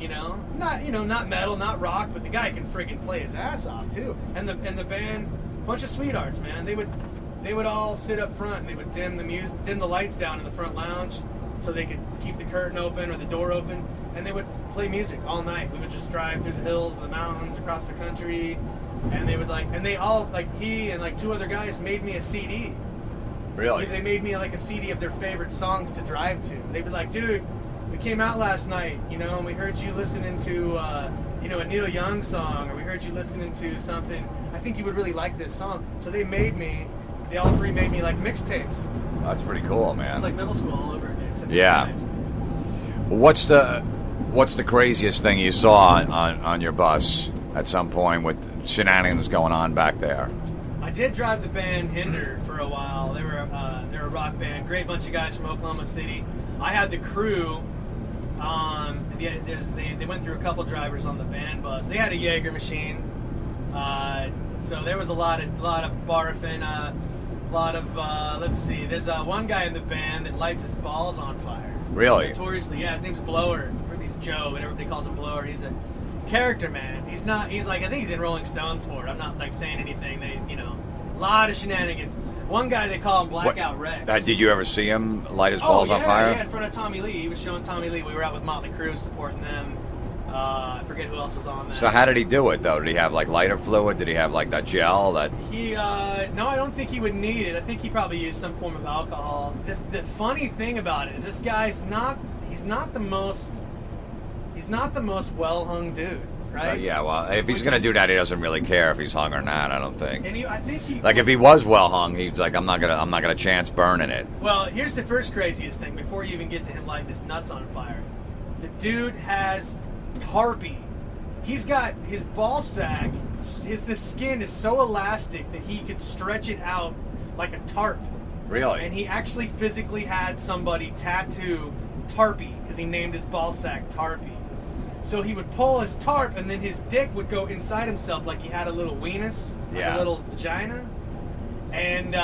Not metal, not rock, but the guy can friggin' play his ass off too. And the band, bunch of sweethearts, man. They would all sit up front and they would dim the lights down in the front lounge so they could keep the curtain open or the door open, and they would play music all night. We would just drive through the hills, the mountains, across the country, and they would he and like two other guys made me a CD. Really? They made me like a CD of their favorite songs to drive to. They'd be like, dude, we came out last night, and we heard you listening to, a Neil Young song, or we heard you listening to something. I think you would really like this song. So they all three made me like mixtapes. That's pretty cool, man. It's like middle school all over again. Yeah. What's the craziest thing you saw on your bus at some point with shenanigans going on back there? I did drive the band Hinder for a while. They were a rock band, great bunch of guys from Oklahoma City. I had the crew. They went through a couple drivers on the band bus. They had a Jaeger machine, so there was a lot of barfing. Let's see. There's one guy in the band that lights his balls on fire. Really? Notoriously, yeah. His name's Blower. He's Joe, but everybody calls him Blower. He's a character, man. He's not. He's like, I think he's in Rolling Stones for it. I'm not like saying anything. A lot of shenanigans. One guy they call him Blackout Rex. Did you ever see him light his balls on fire? Yeah, in front of Tommy Lee. He was showing Tommy Lee. We were out with Motley Crue supporting them. I forget who else was on that. So how did he do it, though? Did he have, like, lighter fluid? Did he have, like, that gel? No, I don't think he would need it. I think he probably used some form of alcohol. The funny thing about it is this guy's he's not the most well-hung dude, right? Yeah, well, if he's going to do that, he doesn't really care if he's hung or not, I don't think. And I think he... Like, if he was well-hung, he's like, I'm not gonna chance burning it. Well, here's the first craziest thing, before you even get to him lighting his nuts on fire. The dude has tarpy. He's got his ball sack, the skin is so elastic that he could stretch it out like a tarp. Really? And he actually physically had somebody tattoo Tarpy because he named his ball sack Tarpy. So he would pull his tarp and then his dick would go inside himself like he had a little weenus, like a little vagina. And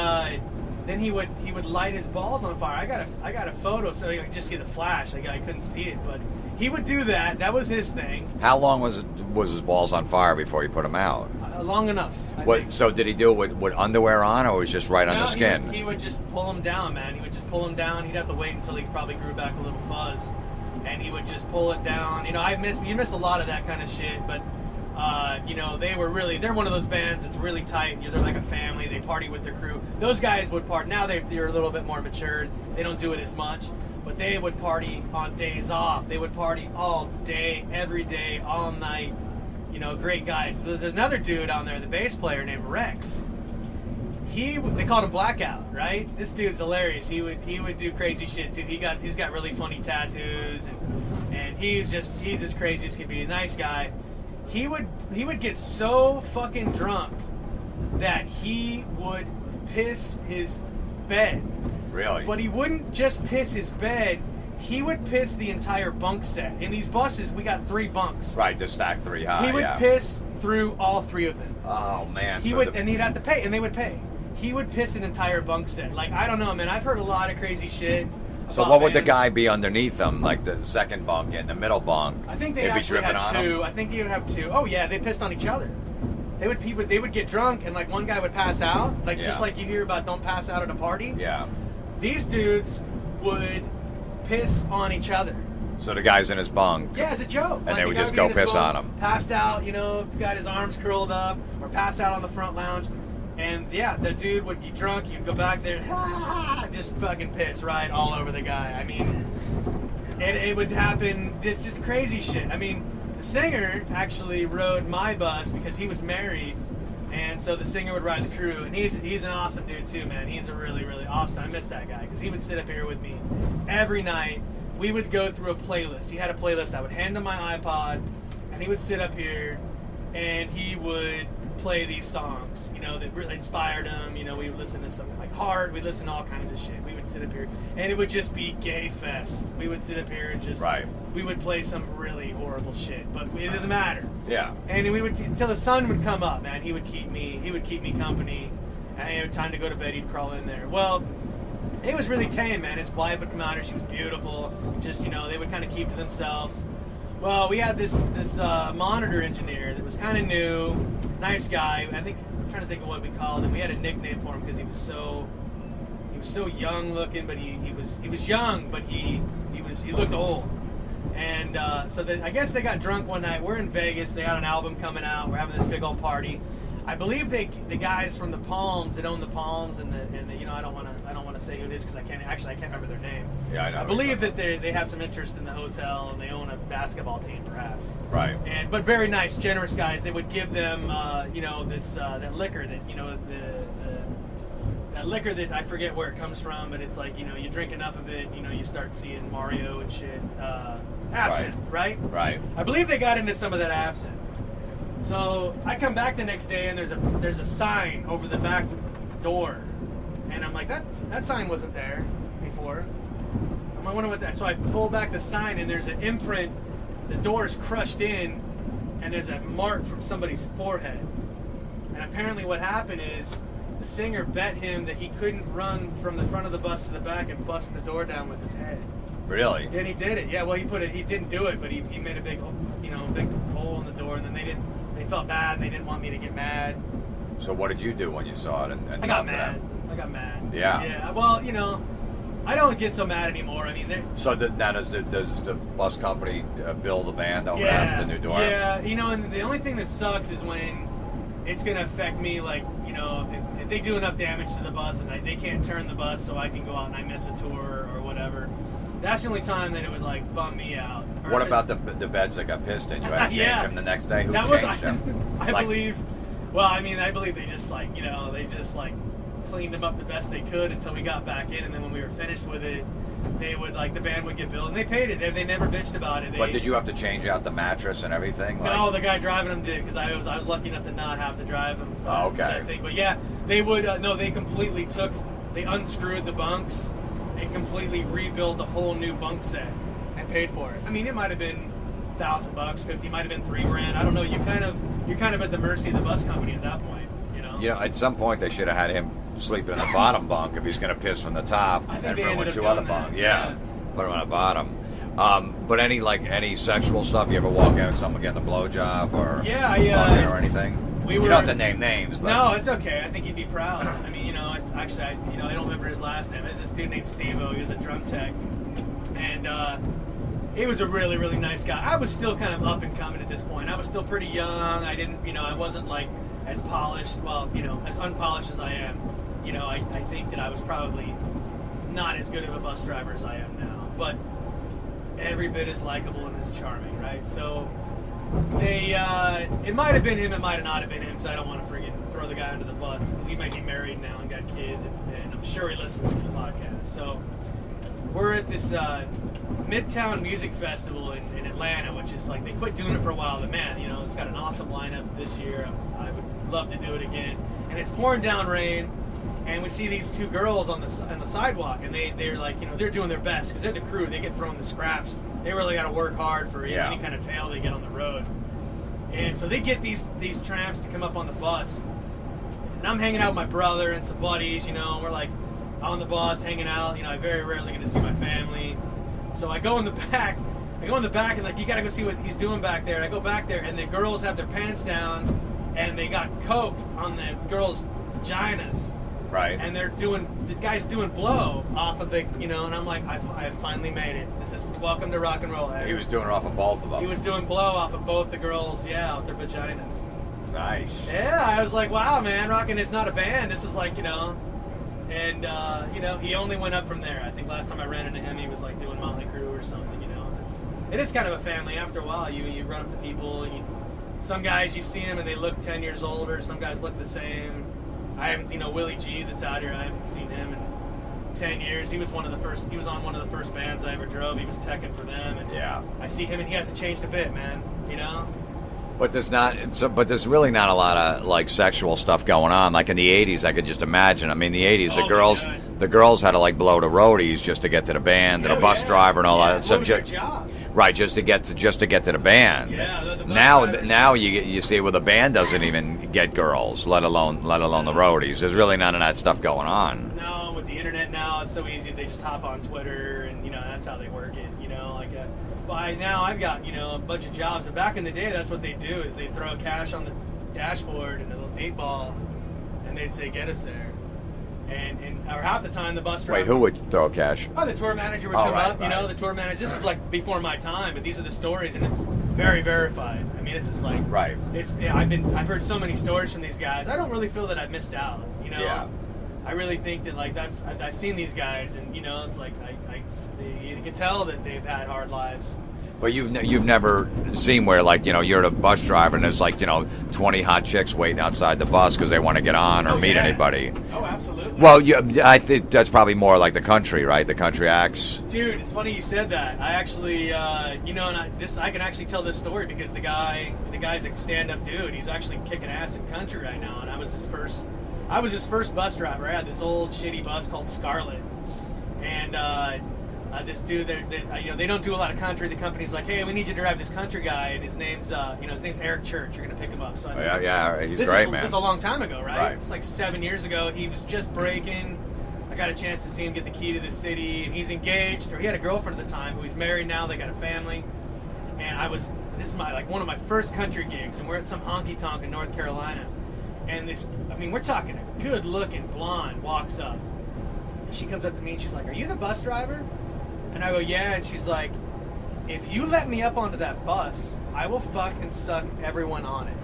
then he would light his balls on fire. I got a photo so you can just see the flash. I couldn't see it, but he would do that. That was his thing. How long was his balls on fire before he put them out? Long enough. So did he do it with underwear on, or was it just right on the skin? He would just pull them down, man. He would just pull them down. He'd have to wait until he probably grew back a little fuzz, and he would just pull it down. You miss a lot of that kind of shit, but they're one of those bands that's really tight. They're like a family. They party with their crew. Those guys would party. Now they're a little bit more matured. They don't do it as much, but they would party on days off. They would party all day, every day, all night. Great guys. But there's another dude on there, the bass player named Rex. They called him Blackout, right? This dude's hilarious. He would do crazy shit too. He's got really funny tattoos, and he's as crazy as can be. A nice guy. He would get so fucking drunk that he would piss his bed. Really? But he wouldn't just piss his bed. He would piss the entire bunk set. In these buses, we got 3 bunks. Right, to stack 3 high. He would piss through all 3 of them. Oh man! And he'd have to pay, and they would pay. He would piss an entire bunk set. Like, I don't know, man. I've heard a lot of crazy shit. So what would the guy be underneath them, like the second bunk and the middle bunk? I think they actually had 2. I think he would have 2. Oh yeah, they pissed on each other. They would get drunk, and like one guy would pass out, just like you hear about don't pass out at a party. Yeah. These dudes would piss on each other. So the guy's in his bunk. Yeah, as a joke. And they would just go piss on him. Passed out, got his arms curled up, or pass out on the front lounge. And yeah, the dude would get drunk, he'd go back there, just fucking piss right all over the guy. I mean, it would happen, it's just crazy shit. I mean, the singer actually rode my bus because he was married, and so the singer would ride the crew, and he's an awesome dude too, man. He's a really, really awesome. I miss that guy because he would sit up here with me every night. We would go through a playlist. He had a playlist. I would hand him my iPod, and he would sit up here and he would play these songs, that really inspired him. We would listen to something like Heart. We'd listen to all kinds of shit. We would sit up here, and it would just be gay fest. We would sit up here and just, we would play some really horrible shit, but it doesn't matter. Yeah. And we would, until the sun would come up, man, he would keep me company, and time to go to bed, he'd crawl in there. Well, it was really tame, man. His wife would come out here, she was beautiful, just, they would kind of keep to themselves. Well, we had this monitor engineer that was kind of new, nice guy. I'm trying to think of what we called him. We had a nickname for him because he was so young looking, but he was young, but he looked old. And so I guess they got drunk one night. We're in Vegas. They had an album coming out. We're having this big old party. I believe the guys from the Palms that own the Palms and the I don't want to say who it is because I can't remember their name. Yeah, I know. I believe that they have some interest in the hotel and they own a basketball team perhaps. Right. But very nice, generous guys. They would give them this that liquor that that liquor that I forget where it comes from, but it's like you drink enough of it, you start seeing Mario and shit. Absinthe, right? Right. I believe they got into some of that absinthe. So I come back the next day and there's a sign over the back door, and I'm like, that sign wasn't there before. I wonder what that. So I pull back the sign and there's an imprint. The door's crushed in, and there's a mark from somebody's forehead. And apparently, what happened is the singer bet him that he couldn't run from the front of the bus to the back and bust the door down with his head. Really? Then he did it. Yeah. Well, he didn't do it, but he made a big hole in the door, and then they felt bad and they didn't want me to get mad. So what did you do when you saw it? And I got mad. Yeah. Yeah. Well, I don't get so mad anymore. I mean, so now does the bus company bill the band over after the new door? Yeah. And the only thing that sucks is when it's going to affect me. Like, if they do enough damage to the bus and they can't turn the bus, so I can go out and I miss a tour or whatever. That's the only time that it would like bum me out. Or what about the beds that got pissed in? You had to change them the next day. Who changed them? I believe. Well, I believe they just cleaned them up the best they could until we got back in, and then when we were finished with it, they would the band would get billed, and they paid it. They never bitched about it. But did you have to change out the mattress and everything? No, the guy driving them did, because I was lucky enough to not have to drive them. Oh, okay. That thing. But yeah, they would. No, they completely they unscrewed the bunks and completely rebuilt a whole new bunk set and paid for it. It might have been $1,000, $50, might have been $3,000. I don't know. You're kind of at the mercy of the bus company at that point. At some point they should have had him sleeping in the bottom bunk if he's going to piss from the top and ruin two other bunks. Yeah, put him on the bottom. But any sexual stuff? You ever walk out with someone getting a blowjob or or anything? You don't have to name names. But. No, it's okay. I think he'd be proud. I don't remember his last name. There's this dude named Steve-O. He was a drum tech, and he was a really, really nice guy. I was still kind of up and coming at this point. I was still pretty young. I didn't, I wasn't as polished. Well, as unpolished as I am. I think that I was probably not as good of a bus driver as I am now, but every bit as likable and as charming, right? So it might have been him, it might have not have been him, because I don't want to throw the guy under the bus, because he might be married now and got kids, and I'm sure he listens to the podcast. So we're at this Midtown Music Festival in Atlanta, which is they quit doing it for a while, but man, it's got an awesome lineup this year. I would love to do it again. And it's pouring down rain, and we see these two girls on the sidewalk, and they're they're doing their best, because they're the crew. They get thrown the scraps. They really got to work hard for any kind of tail they get on the road. And so they get these tramps to come up on the bus, and I'm hanging out with my brother and some buddies, and we're on the bus hanging out. I very rarely get to see my family, so I go in the back. And you gotta go see what he's doing back there. And I go back there, and the girls have their pants down, and they got coke on the girls' vaginas. Right. And the guy's doing blow off of the, and I'm like, I have finally made it. This is welcome to rock and roll. He was doing it off of both of them. He was doing blow off of both the girls, with their vaginas. Nice. Yeah, I was like, wow, man, rocking is not a band. This is and, he only went up from there. I think last time I ran into him, he was doing Motley Crue or something, It is kind of a family. After a while, you run up to people, and some guys, you see them and they look 10 years older. Some guys look the same. I haven't, Willie G that's out here, I haven't seen him in 10 years. He was on one of the first bands I ever drove. He was teching for them, and I see him, and he hasn't changed a bit, man, But there's really not a lot of like sexual stuff going on. Like in the '80s, I could just imagine. I mean, the '80s, the girls had to like blow to roadies just to get to the band, and a bus driver and all that. What was their job? Right, just to get to the band. Yeah, the now you see, well, the band doesn't even get girls, let alone the roadies. There's really none of that stuff going on. No, with the internet now, it's so easy. They just hop on Twitter, and that's how they work it. By now, I've got a bunch of jobs. And back in the day, that's what they do is they throw cash on the dashboard and a little 8-ball, and they'd say, "Get us there." Or half the time, the bus driver. Wait, who would throw cash? Oh, the tour manager would come up. The tour manager. This is like before my time, but these are the stories, and it's very verified. I mean, this is like right. I've heard so many stories from these guys. I don't really feel that I've missed out. Yeah. I really think that I've seen these guys, and it's like you can tell that they've had hard lives. But you've never seen where you're the bus driver and there's 20 hot chicks waiting outside the bus because they want to get on or meet anybody. Oh, absolutely. Well, I think that's probably more like the country, right? The country acts. Dude, it's funny you said that. I actually, I can actually tell this story because the guy's a stand-up dude. He's actually kicking ass in country right now, and I was his first bus driver. I had this old shitty bus called Scarlet, and this dude, they don't do a lot of country. The company's like, "Hey, we need you to drive this country guy," and his name's Eric Church. You're gonna pick him up. So he's great, man. This is a long time ago, right? It's like 7 years ago. He was just breaking. I got a chance to see him get the key to the city, and he's engaged, or he had a girlfriend at the time who he's married now. They got a family, and this is one of my first country gigs, and we're at some honky tonk in North Carolina. And we're talking a good-looking blonde walks up. She comes up to me and she's like, "Are you the bus driver?" And I go, "Yeah." And she's like, "If you let me up onto that bus, I will fuck and suck everyone on it."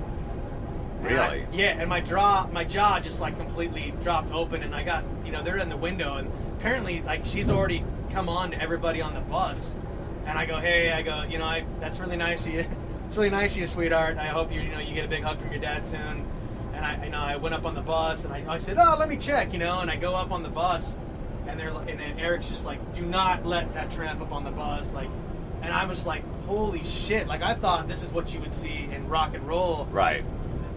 Really? And my jaw just completely dropped open, and I got, they're in the window, and apparently she's already come on to everybody on the bus. And I go, "Hey," that's really nice of you. It's really nice of you, sweetheart. I hope you get a big hug from your dad soon. And I went up on the bus, and I said, "Oh, let me check," and I go up on the bus, and then Eric's just like, "Do not let that tramp up on the bus," and I was like, "Holy shit!" I thought this is what you would see in rock and roll, right?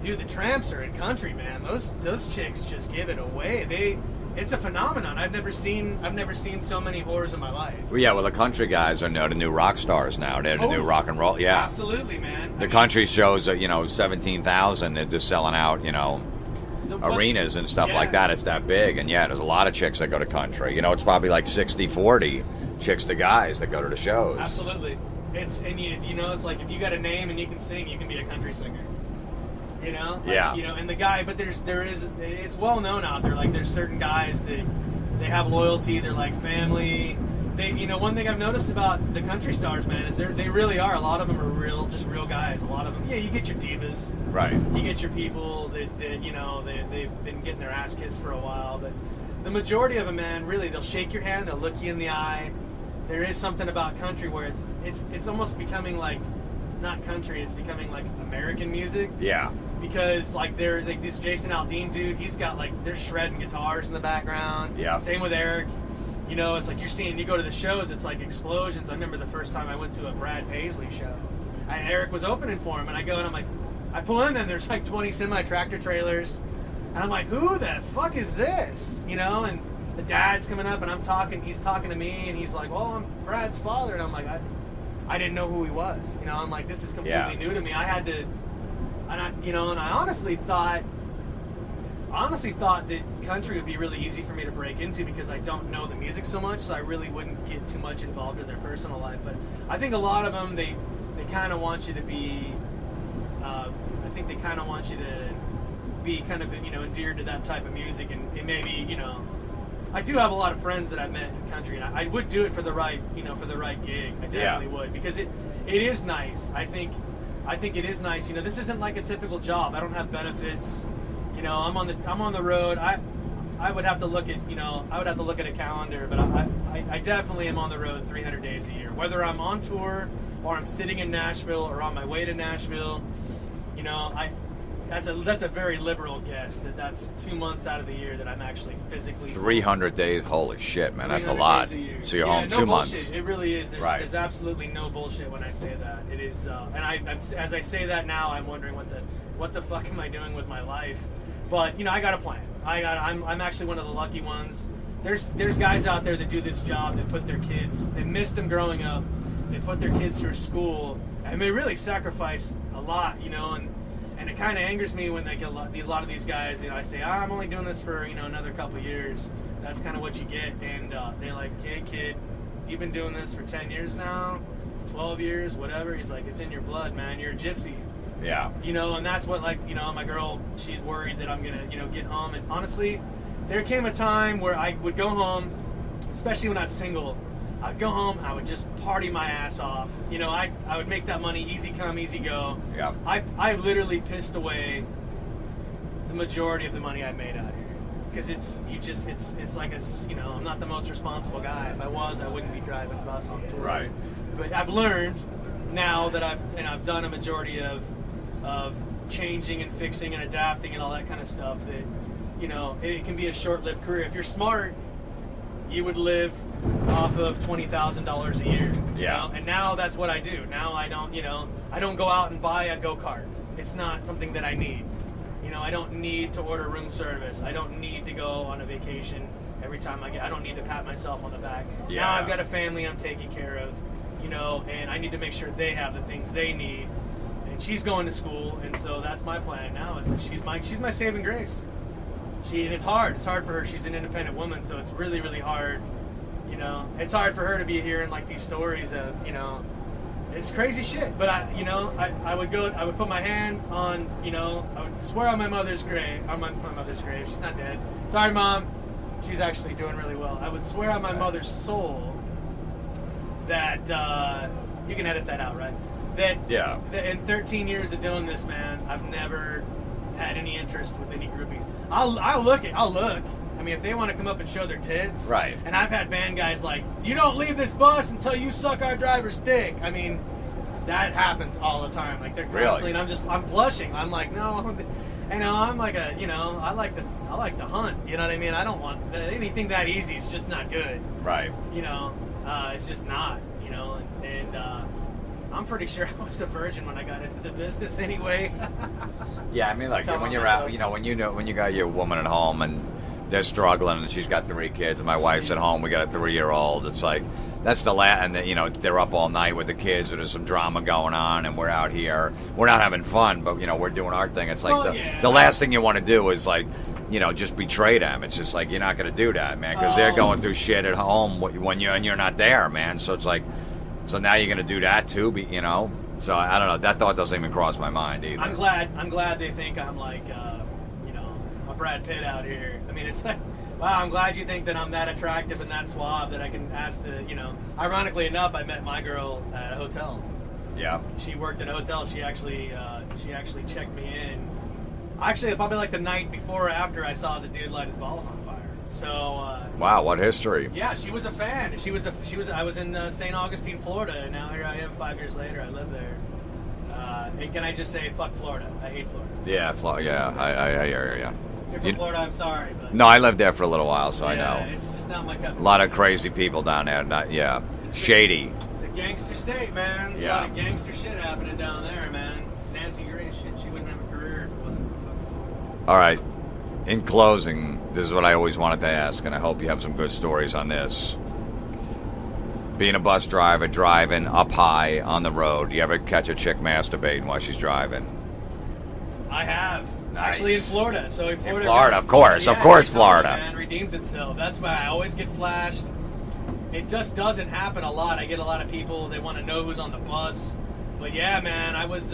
Dude, the tramps are in country, man. Those chicks just give it away. It's a phenomenon. I've never seen so many whores in my life. Well, yeah, the country guys are the new rock stars now. They're the new rock and roll. Yeah, absolutely, man. The country shows 17,000. They're just selling out, arenas and stuff like that. It's that big, and there's a lot of chicks that go to country. It's probably like 60-40 chicks to guys that go to the shows. Absolutely. It's like if you got a name and you can sing, you can be a country singer. And the guy, but it's well known out there. There's certain guys that they have loyalty. They're like family. One thing I've noticed about the country stars, man, is they really are. A lot of them are real guys. A lot of them, you get your divas, right? You get your people that they've been getting their ass kissed for a while. But the majority of them, man, really, they'll shake your hand, they'll look you in the eye. There is something about country where it's almost becoming not country. It's becoming American music. Yeah. Because they're this Jason Aldean dude, he's got they're shredding guitars in the background. Yeah. Same with Eric. It's you go to the shows, it's explosions. I remember the first time I went to a Brad Paisley show. Eric was opening for him, and I go and I'm like, I pull in, and there's 20 semi-tractor trailers, and I'm like, who the fuck is this? And the dad's coming up, and he's talking to me, and he's like, well, I'm Brad's father, and I'm like, I didn't know who he was. I'm like, this is completely new to me. I had to. And I honestly thought that country would be really easy for me to break into because I don't know the music so much, so I really wouldn't get too much involved in their personal life. But I think a lot of them, they kind of want you to be, I think they kind of want you to be kind of, endeared to that type of music, and it maybe, I do have a lot of friends that I've met in country, and I would do it for the right gig. I definitely would, because it is nice. I think it is nice. This isn't like a typical job. I don't have benefits. I'm on the road. I would have to look at a calendar, but I definitely am on the road 300 days a year. Whether I'm on tour or I'm sitting in Nashville or on my way to Nashville, that's a very liberal guess. That's 2 months out of the year that I'm actually physically. 300 days. Holy shit, man, that's a lot. So you're home 2 months. Bullshit. It really is. There's absolutely no bullshit when I say that. It is, and as I say that now, I'm wondering what the fuck am I doing with my life? But I got a plan. I'm actually one of the lucky ones. There's guys out there that do this job that put their kids. They missed them growing up. They put their kids through school, and they really sacrifice a lot, And it kind of angers me when they get a lot of these guys. I say, I'm only doing this for another couple of years. That's kind of what you get, and they're like, hey kid, you've been doing this for 10 years now, 12 years, whatever. He's like, it's in your blood, man. You're a gypsy. Yeah. And that's what my girl, she's worried that I'm gonna get home. And honestly, there came a time where I would go home, especially when I was single. I'd go home, I would just party my ass off. I would make that money easy come, easy go. Yeah. I literally pissed away the majority of the money I made out here. Because it's like I'm not the most responsible guy. If I was, I wouldn't be driving a bus on tour. Right. But I've learned now that I've done a majority of changing and fixing and adapting and all that kind of stuff that, it can be a short-lived career. If you're smart, you would live off of $20,000 a year. Yeah. And now that's what I do. Now I don't go out and buy a go-kart. It's not something that I need. I don't need to order room service. I don't need to go on a vacation every time I don't need to pat myself on the back. Yeah. Now I've got a family I'm taking care of, and I need to make sure they have the things they need. And she's going to school, and so that's my plan now. Is that she's my saving grace. And it's hard. It's hard for her. She's an independent woman, so it's really, really hard. It's hard for her to be hearing like these stories of, it's crazy shit. But I would put my hand on, I would swear on my mother's grave. On my mother's grave. She's not dead. Sorry, Mom. She's actually doing really well. I would swear on my mother's soul that you can edit that out, right? That in 13 years of doing this, man, I've never had any interest with any groupies. I'll look. I mean, if they want to come up and show their tits, right? And I've had band guys like, you don't leave this bus until you suck our driver's dick. I mean, that happens all the time. Like they're constantly, and I'm blushing. I'm like, no, I'm like I like to hunt. You know what I mean? I don't want anything that easy. It's just not good. Right. It's just not. And I'm pretty sure I was a virgin when I got into the business anyway. Yeah, I mean, like when you're out, when you got your woman at home and they're struggling and she's got 3 kids and my wife's at home, we got a 3-year-old. It's like that's the last, and they're up all night with the kids, or there's some drama going on, and we're out here. We're not having fun, but we're doing our thing. It's like the last thing you want to do is like just betray them. It's just like you're not going to do that, man, because they're going through shit at home when you're not there, man. So it's like. So now you're going to do that too, So I don't know. That thought doesn't even cross my mind either. I'm glad they think I'm like, a Brad Pitt out here. I mean, it's like, wow. I'm glad you think that I'm that attractive and that suave that I can ask the. Ironically enough, I met my girl at a hotel. Yeah. She worked at a hotel. She actually checked me in. Actually, probably like the night before or after I saw the dude light his balls on fire. So. Wow, what history? Yeah, she was a fan. I was in St. Augustine, Florida, and now here I am 5 years later. I live there. And can I just say, fuck Florida? I hate Florida. Yeah, I hear you. If you're from Florida, I'm sorry. But no, I lived there for a little while, so I know. It's just not my cup. A lot of crazy people down there. Shady. It's a gangster state, man. There's a lot of gangster shit happening down there, man. Nancy Grace shit. She wouldn't have a career if it wasn't for fucking. All right. In closing, this is what I always wanted to ask, and I hope you have some good stories on this. Being a bus driver, driving up high on the road, you ever catch a chick masturbating while she's driving? I have. Nice. Actually, in Florida. So in Florida, of course, Florida. Man, redeems itself. That's why I always get flashed. It just doesn't happen a lot. I get a lot of people. They want to know who's on the bus. But yeah, man, I was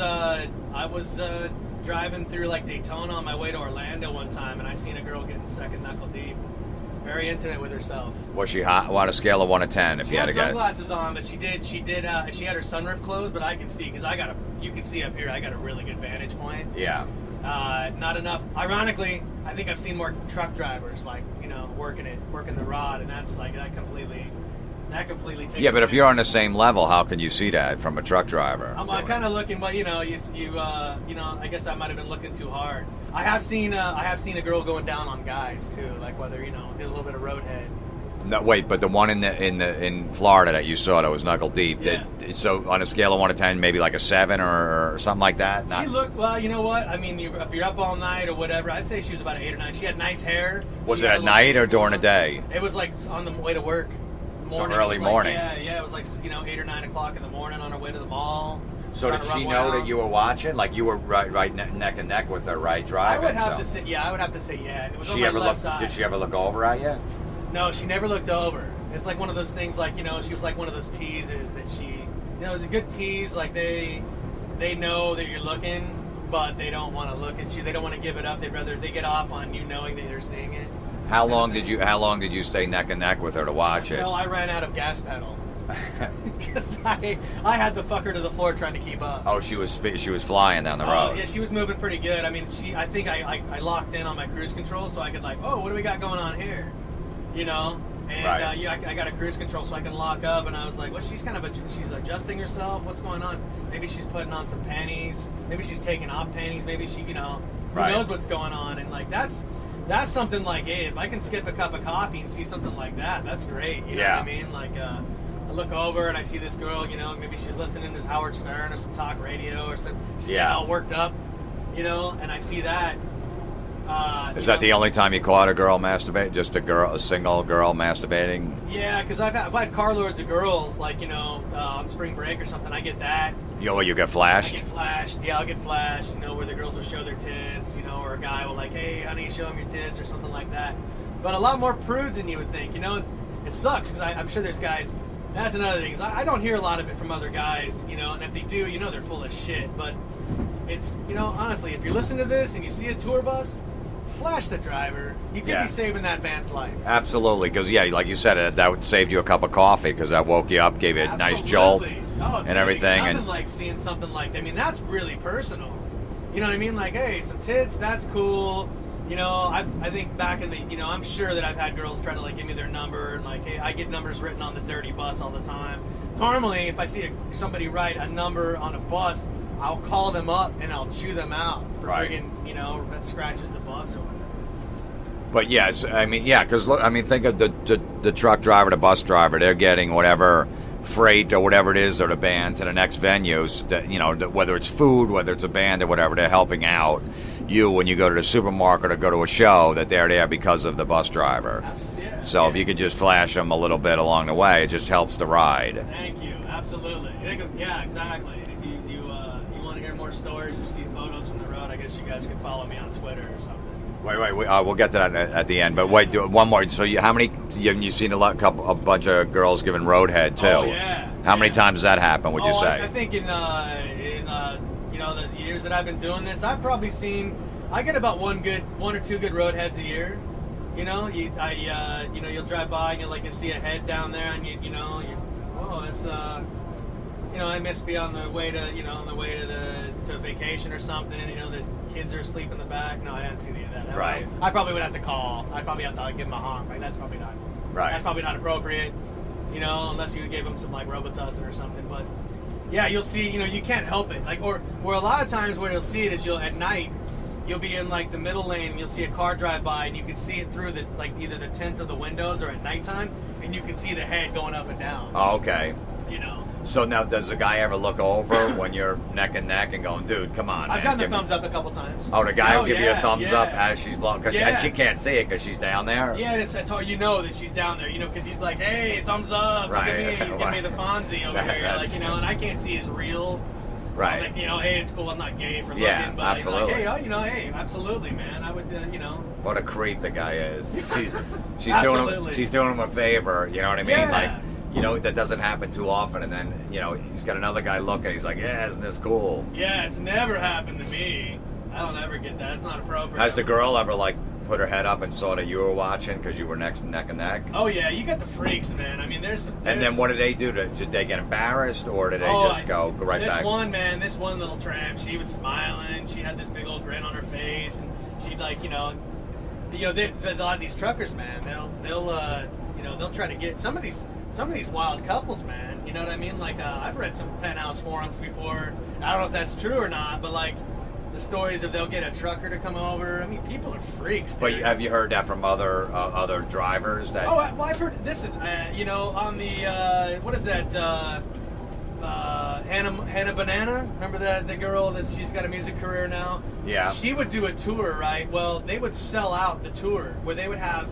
driving through like Daytona on my way to Orlando one time, and I seen a girl getting second knuckle deep. Very intimate with herself. Was she hot? On a scale of 1 to 10, if you had to get. She had sunglasses on, but she had her sunroof closed, but I could see because you can see up here. I got a really good vantage point. Yeah. Not enough. Ironically, I think I've seen more truck drivers working the rod, and that's like that completely that completely takes. Yeah, but if you're on the same level, how can you see that from a truck driver? I'm kind of looking, but I guess I might have been looking too hard. I have seen a girl going down on guys too, like whether there's a little bit of roadhead. No, wait, but the one in Florida that you saw that was knuckle deep. Yeah. So on a scale of 1 to 10, maybe like a 7 or something like that. She looked well. You know what? I mean, if you're up all night or whatever, I'd say she was about an 8 or 9. She had nice hair. Was it at night or during the day? It was like on the way to work. Morning. So early morning. Yeah. It was like 8 or 9 o'clock in the morning on her way to the mall. So did she know that you were watching? Like you were right neck and neck with her, right? Driving. I would have to say yeah. It was on my left side. Did she ever look over at you? No, she never looked over. It's like one of those things, like, she was like one of those teases that the good tease, like they know that you're looking, but they don't want to look at you. They don't want to give it up. They get off on you knowing that they're seeing it. How long did you stay neck and neck with her to watch Until I ran out of gas pedal. Because I had the fucker to the floor trying to keep up. Oh, she was flying down the road. Yeah, she was moving pretty good. I mean, I think I locked in on my cruise control so I could what do we got going on here? And right. I got a cruise control so I can lock up, and I was like, well, she's she's adjusting herself. What's going on? Maybe she's putting on some panties. Maybe she's taking off panties. Maybe she, who right. knows what's going on? And like that's something like, hey, if I can skip a cup of coffee and see something like that, that's great. You know what I mean? Like, I look over and I see this girl. Maybe she's listening to Howard Stern or some talk radio or some. She's getting all worked up. And I see that. Is that the only time you caught a girl masturbate? Just a single girl masturbating? Yeah, because I've had carloads of girls, like, on spring break or something. I get that. You get flashed? I get flashed. Yeah, I'll get flashed, where the girls will show their tits, or a guy will like, hey, honey, show them your tits or something like that. But a lot more prudes than you would think. It sucks because I'm sure there's guys. That's another thing. I don't hear a lot of it from other guys, and if they do, they're full of shit. But it's, honestly, if you're listening to this and you see a tour bus, flash the driver. You could be saving that man's life. Absolutely, because like you said, that would save you a cup of coffee because that woke you up, gave you a nice jolt and everything. Nothing like seeing something like that. I mean, that's really personal. You know what I mean? Like, hey, some tits, that's cool. I think back in the, I'm sure that I've had girls try to like give me their number and like, hey, I get numbers written on the dirty bus all the time. Normally, if I see somebody write a number on a bus, I'll call them up and I'll chew them out for friggin', that scratches the bus or whatever. But yes, I mean, because think of the truck driver, the bus driver. They're getting whatever freight or whatever it is, or the band to the next venues. That whether it's food, whether it's a band or whatever, they're helping out you when you go to the supermarket or go to a show. That they're there because of the bus driver. Yeah, so if you could just flash them a little bit along the way, it just helps the ride. Thank you. Absolutely. Yeah, exactly. If you want to hear more stories or see photos from the road, I guess you guys can follow me on Twitter or something. Wait. We'll get to that at the end. But wait, one more. So, how many? You've seen a bunch of girls giving roadhead too. Oh yeah. How many times does that happen? Would you say? I think in the years that I've been doing this, I've probably seen. I get about one or two good roadheads a year. You'll drive by and you'll see a head down there, and that's I must be on the way to vacation or something. The kids are asleep in the back. No, I didn't see any of that. Right. I probably would have to call. I'd probably have to give them a honk. Like, that's probably not. Right. That's probably not appropriate. Unless you gave them some like Robitussin or something. But yeah, you'll see. You can't help it. Like, or a lot of times where you'll see it is at night. You'll be in like the middle lane and you'll see a car drive by and you can see it through either the tint of the windows or at nighttime, and you can see the head going up and down. Oh, okay. So now, does the guy ever look over when you're neck and neck and going, dude, come on, I've gotten the thumbs up a couple times. Oh, the guy will give you a thumbs up as she's blowing, because she can't see it because she's down there? Yeah, and it's how you know that she's down there, because he's like, hey, thumbs up, look at me, he's giving me the Fonzie over here, and I can't see his real. Right. So I'm like, hey, it's cool, I'm not gay for looking, but absolutely. He's like, hey, absolutely, man, I would, What a creep the guy is. She's doing him a favor, you know what I mean? Yeah. That doesn't happen too often, and then, he's got another guy looking, he's like, yeah, isn't this cool? Yeah, it's never happened to me. I don't ever get that. It's not appropriate. Has the girl ever, put her head up and saw that you were watching because you were neck and neck? Oh, yeah, you got the freaks, man. I mean, there's and then what did they do? Did they get embarrassed, or did they just go right back? This one little tramp, she was smiling. She had this big old grin on her face, and she'd a lot of these truckers, man, they'll try to get some of these wild couples, man. You know what I mean? Like, I've read some penthouse forums before. I don't know if that's true or not, but like the stories of they'll get a trucker to come over. I mean, people are freaks, dude. But have you heard that from other drivers? That well, I've heard this. On the what is that? Hannah Banana. Remember the girl she's got a music career now? Yeah. She would do a tour, right? Well, they would sell out the tour where they'd have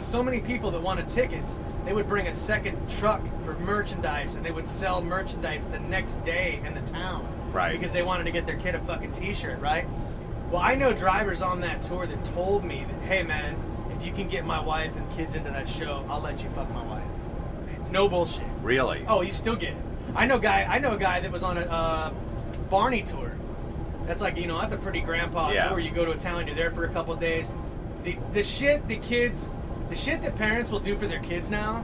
so many people that wanted tickets. They would bring a second truck for merchandise, and they would sell merchandise the next day in the town. Right. Because they wanted to get their kid a fucking t-shirt, right? Well, I know drivers on that tour that told me that, hey, man, if you can get my wife and kids into that show, I'll let you fuck my wife. No bullshit. Really? Oh, you still get it. I know a guy that was on a Barney tour. That's like, that's a pretty grandpa tour. You go to a town, you're there for a couple of days. The shit that parents will do for their kids now.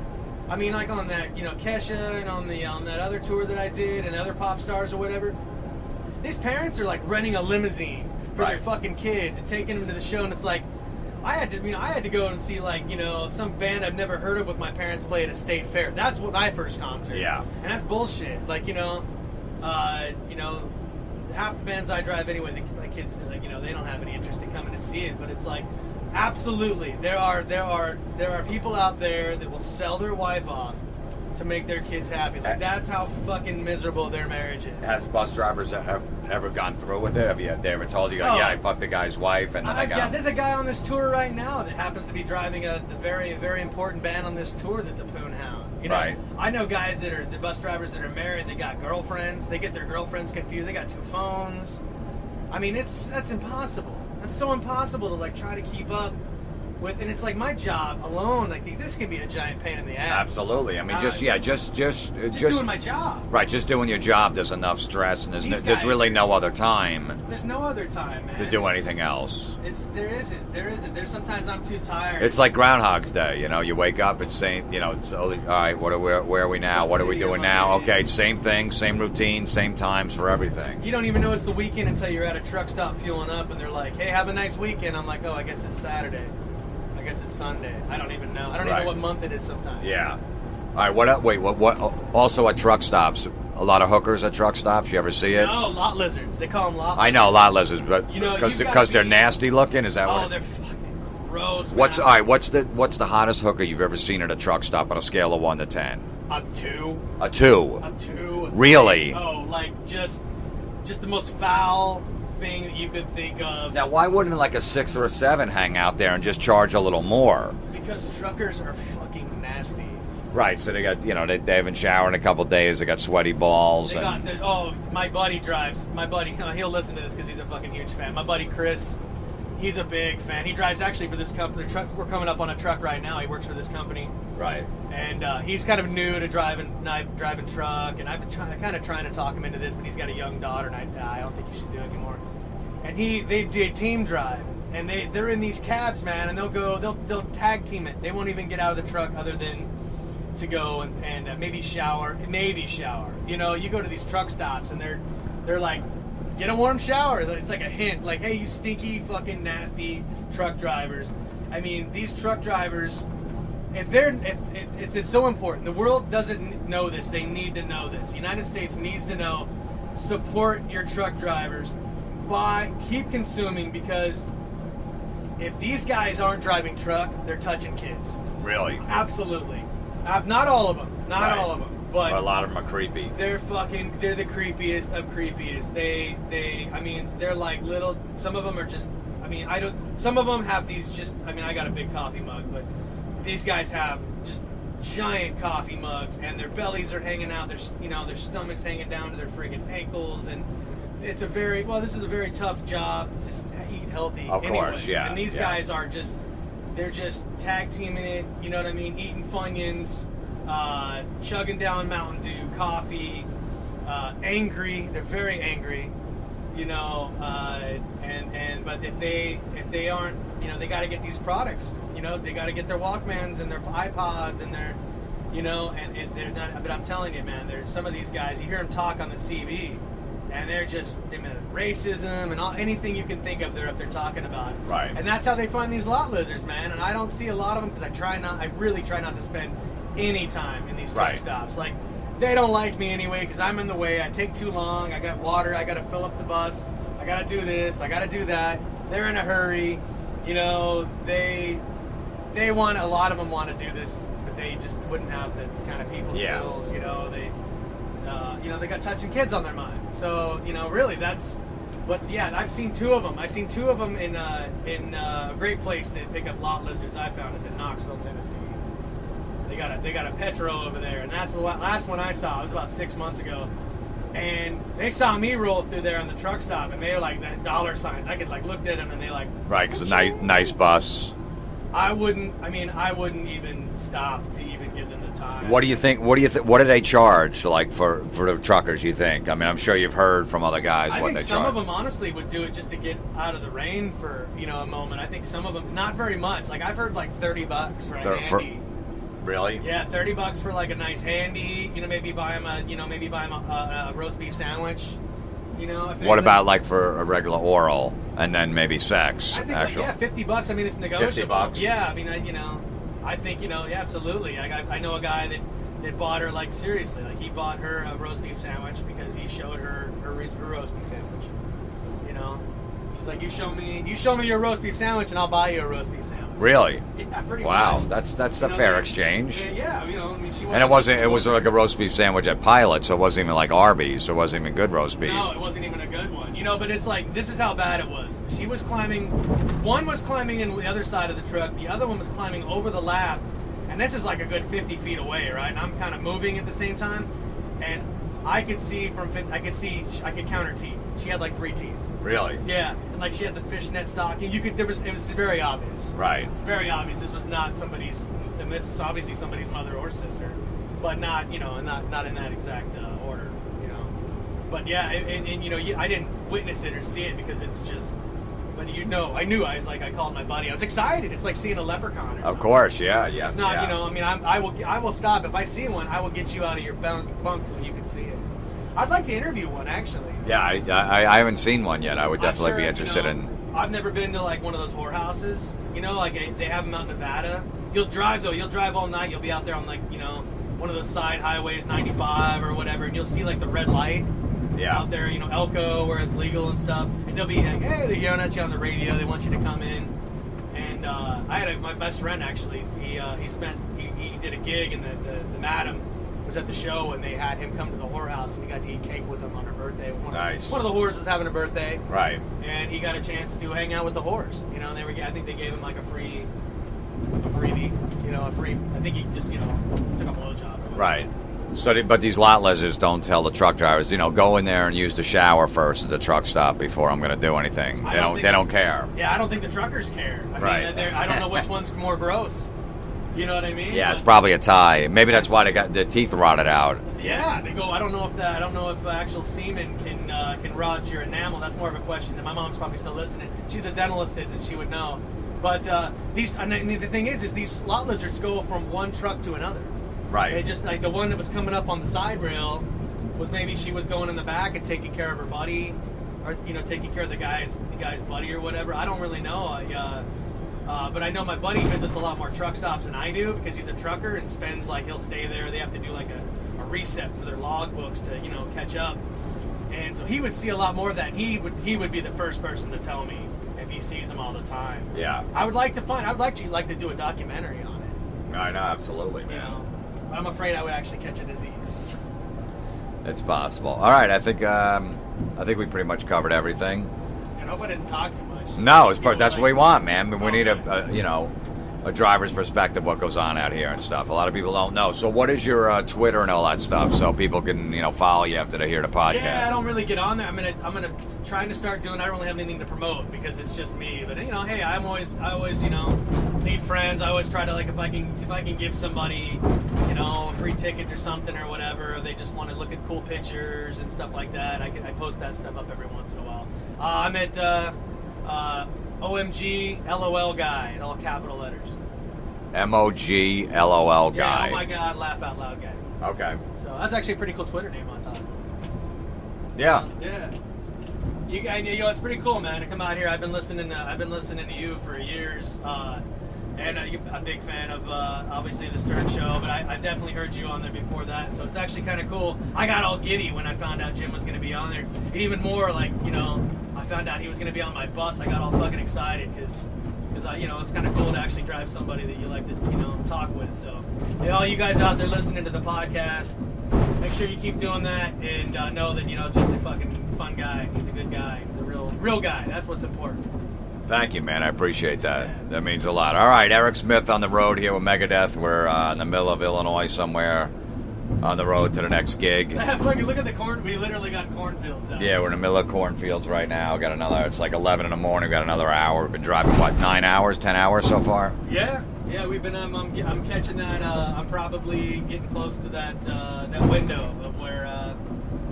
I mean, like on that, Kesha, and on that other tour that I did, and other pop stars or whatever. These parents are like renting a limousine for their fucking kids and taking them to the show, and it's like, I had to go and see like, some band I've never heard of with my parents play at a state fair. That's what my first concert. Yeah. And that's bullshit. Like, half the bands I drive anyway, my kids, like, they don't have any interest in coming to see it, but it's like, absolutely, there are people out there that will sell their wife off to make their kids happy. Like, that's how fucking miserable their marriage is. Has bus drivers ever gone through with it? Have they ever told you, I fucked the guy's wife, and then I got... Yeah, there's a guy on this tour right now that happens to be driving the very, very important band on this tour that's a poon hound. Right. I know guys that are the bus drivers that are married. They got girlfriends. They get their girlfriends confused. They got 2 phones. I mean, that's impossible. That's so impossible to like try to keep up with, and it's like my job alone. Like, this can be a giant pain in the ass. Absolutely. I mean, just doing my job. Right, just doing your job. There's enough stress, and there's really no other time. There's no other time, man. To do anything else. There isn't. There's sometimes I'm too tired. It's like Groundhog's Day. You wake up. It's saying, it's only, all right. Where are we now? What are we doing now? Okay, same thing, same routine, same times for everything. You don't even know it's the weekend until you're at a truck stop fueling up, and they're like, "Hey, have a nice weekend." I'm like, "Oh, I guess it's Saturday. I guess it's Sunday." I don't even know. I don't even know what month it is sometimes. Yeah. All right. What? Also at truck stops, a lot of hookers at truck stops. You ever see it? No, lot lizards. They call them lot lizards. I know lot lizards, but because they're nasty looking. Is that what? Oh, they're fucking gross. All right? What's the hottest hooker you've ever seen at a truck stop on a scale of 1 to 10? A 2. A 2. A 2. Really? Oh, like just the most foul thing that you could think of. Now, why wouldn't like a 6 or a 7 hang out there and just charge a little more? Because truckers are fucking nasty. Right, so they got, they haven't showered in a couple of days. They got sweaty balls. My buddy drives. My buddy, he'll listen to this because he's a fucking huge fan. My buddy Chris, he's a big fan. He drives actually for this company. We're coming up on a truck right now. He works for this company. Right. And he's kind of new to driving truck, and I've been kind of trying to talk him into this, but he's got a young daughter, and I don't think he should do it anymore. And they do a team drive, and they're in these cabs, man, and they'll tag team it. They won't even get out of the truck other than to go and maybe shower. You go to these truck stops, and they're like, get a warm shower. It's like a hint, like, hey, you stinky fucking nasty truck drivers. I mean, these truck drivers, it's so important. The world doesn't know this. They need to know this. The United States needs to know. Support your truck drivers. Keep consuming, because if these guys aren't driving truck, they're touching kids. Really? Absolutely. Not all of them. Not all of them. But a lot of them are creepy. They're the creepiest of creepiest. They're like little, some of them are just, some of them have these I got a big coffee mug, but these guys have just giant coffee mugs, and their bellies are hanging out, their stomachs hanging down to their friggin' ankles, and this is a very tough job to eat healthy. Of course, yeah. And these guys are they're just tag teaming it, you know what I mean? Eating Funyuns, chugging down Mountain Dew, coffee, angry. They're very angry, but if they aren't, they got to get these products. They got to get their Walkmans and their iPods and their, and they're not. But I'm telling you, man, there's some of these guys. You hear them talk on the CB, and they're just racism and anything you can think of. They're up there talking about. Right. And that's how they find these lot lizards, man. And I don't see a lot of them because I really try not to spend any time in these truck stops. Like, they don't like me anyway because I'm in the way. I take too long. I got water. I got to fill up the bus. I got to do this. I got to do that. They're in a hurry. You know, they want, a lot of them want to do this, but they just wouldn't have the kind of people skills. You know, they got touching kids on their mind. So, you know, really, that's. But yeah, I've seen two of them. I've seen two of them in a great place to pick up lot lizards. I found is in Knoxville, Tennessee. They got a Petro over there, and that's the last one I saw. It was about 6 months ago, and they saw me roll through there on the truck stop, and they were like that dollar signs. I could looked at them, and they right, because a nice bus. I wouldn't even stop to even give them the time. What do you think? What do they charge for the truckers? You think? I mean, I'm sure you've heard from other guys what they charge. I think some of them honestly would do it just to get out of the rain for a moment. I think some of them not very much. Like I've heard $30 for a handy. Really? Yeah, $30 for a nice handy. You know, maybe buy them a roast beef sandwich. You know. What about for a regular oral and then maybe sex? I think $50. I mean, it's negotiable. $50. Yeah, I mean, I think yeah, absolutely. I know a guy that bought her seriously. He bought her a roast beef sandwich because he showed her roast beef sandwich. You know, she's like, you show me your roast beef sandwich and I'll buy you a roast beef sandwich. Really? Yeah, pretty wow, much. That's a fair exchange. Yeah, you know, I mean, she and it was like a roast beef sandwich at Pilot, so it wasn't even like Arby's, so it wasn't even good roast beef. No, it wasn't even a good one. You know, but it's this is how bad it was. She was climbing, one was climbing in the other side of the truck, the other one was climbing over the lap, and this is a good 50 feet away, right? And I'm kind of moving at the same time, and I could count her teeth. She had 3 teeth. Really? Yeah, and she had the fishnet stocking. It was very obvious. Right. It's very obvious. This was not this is obviously somebody's mother or sister, but not not in that exact order, you know. But yeah, and I didn't witness it or see it because it's just. But I knew. I called my buddy. I was excited. It's like seeing a leprechaun or something. Of course, yeah. It's not, I will stop if I see one. I will get you out of your bunk so you can see it. I'd like to interview one, actually. Yeah, I haven't seen one yet. I would definitely be interested in. I've never been to one of those whorehouses. You know, they have them out in Nevada. You'll drive all night. You'll be out there on one of those side highways, 95 or whatever, and you'll see the red light. Yeah. Out there, Elko, where it's legal and stuff, and they'll be like, hey, they're yelling at you on the radio. They want you to come in. And I had my best friend actually. He did a gig, and the madam was at the show, and they had him come to the whorehouse, and we got to eat cake with him on her birthday. Nice. One of the whores was having a birthday. Right. And he got a chance to hang out with the whores. You know, I think they gave him a freebie. I think he just took a blowjob. Right. So, but these lot lizards don't tell the truck drivers, go in there and use the shower first at the truck stop before I'm going to do anything. They don't care. Yeah, I don't think the truckers care. I mean, I don't know which one's more gross. You know what I mean? Yeah, it's probably a tie. Maybe that's why they got the teeth rotted out. Yeah, they go. I don't know if actual semen can rot your enamel. That's more of a question. And my mom's probably still listening. She's a dentalist, and she would know. But the thing is these lot lizards go from one truck to another. Right. They just the one that was coming up on the side rail was maybe she was going in the back and taking care of her buddy, or taking care of the guy's buddy or whatever. I don't really know. But I know my buddy visits a lot more truck stops than I do because he's a trucker and spends he'll stay there. They have to do a reset for their log books to catch up, and so he would see a lot more of that. And he would be the first person to tell me if he sees them all the time. Yeah. I'd like to do a documentary on it. I know, absolutely, man. But I'm afraid I would actually catch a disease. It's possible. All right, I think we pretty much covered everything. I hope I didn't talk too much. No, that's what we want, man. We need a driver's perspective what goes on out here and stuff. A lot of people don't know. So what is your Twitter and all that stuff so people can follow you after they hear the podcast? Yeah, I don't really get on there. I'm gonna trying to start doing. I don't really have anything to promote because it's just me. But hey, I always need friends. I always try to if I can give somebody a free ticket or something or whatever. Or they just want to look at cool pictures and stuff like that. I post that stuff up every once in a while. I'm at OMG LOL guy, all capital letters. MOG LOL guy. Yeah, oh my God, laugh out loud guy. Okay. So that's actually a pretty cool Twitter name, I thought. Yeah. Yeah. You know, it's pretty cool, man, to come out here. I've been listening to you for years, and I'm a big fan of obviously the Stern Show. But I've definitely heard you on there before that, so it's actually kind of cool. I got all giddy when I found out Jim was going to be on there, and even more like, you know, I found out he was going to be on my bus. I got all fucking excited because you know, it's kind of cool to actually drive somebody that you like to, you know, talk with. So, hey, all you guys out there listening to the podcast, make sure you keep doing that, and know that, you know, Jim's a fucking fun guy. He's a good guy. He's a real guy. That's what's important. Thank you, man. I appreciate that. That means a lot. All right, Eric Smith on the road here with Megadeth. We're in the middle of Illinois somewhere, on the road to the next gig. Fucking look at the corn. We literally got cornfields out. Yeah, we're in the middle of cornfields right now. Got another. It's like 11 in the morning. We got another hour. We've been driving, what, 9 hours, 10 hours so far? Yeah, we've been. I'm catching that. I'm probably getting close to that window of where,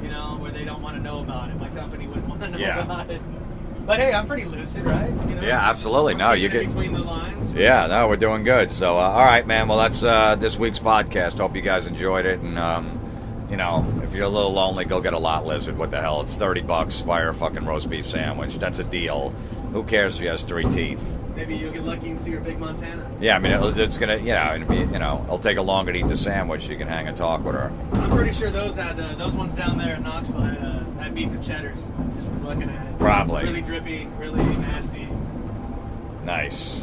you know, where they don't want to know about it. My company wouldn't want to know about it. But hey, I'm pretty lucid, right? You know? Yeah, absolutely. No, you get between the lines. Yeah, no, we're doing good. So, all right, man. Well, that's this week's podcast. Hope you guys enjoyed it. And, you know, if you're a little lonely, go get a lot lizard. What the hell? It's $30. Buy her a fucking roast beef sandwich. That's a deal. Who cares if she has 3 teeth? Maybe you'll get lucky and see her big Montana. Yeah, I mean, it's gonna, you know, and if you know, it'll take her longer to eat the sandwich. You can hang and talk with her. I'm pretty sure those ones down there in Knoxville had beef and cheddars. Just from looking at it. Probably. Really drippy, really nasty. Nice.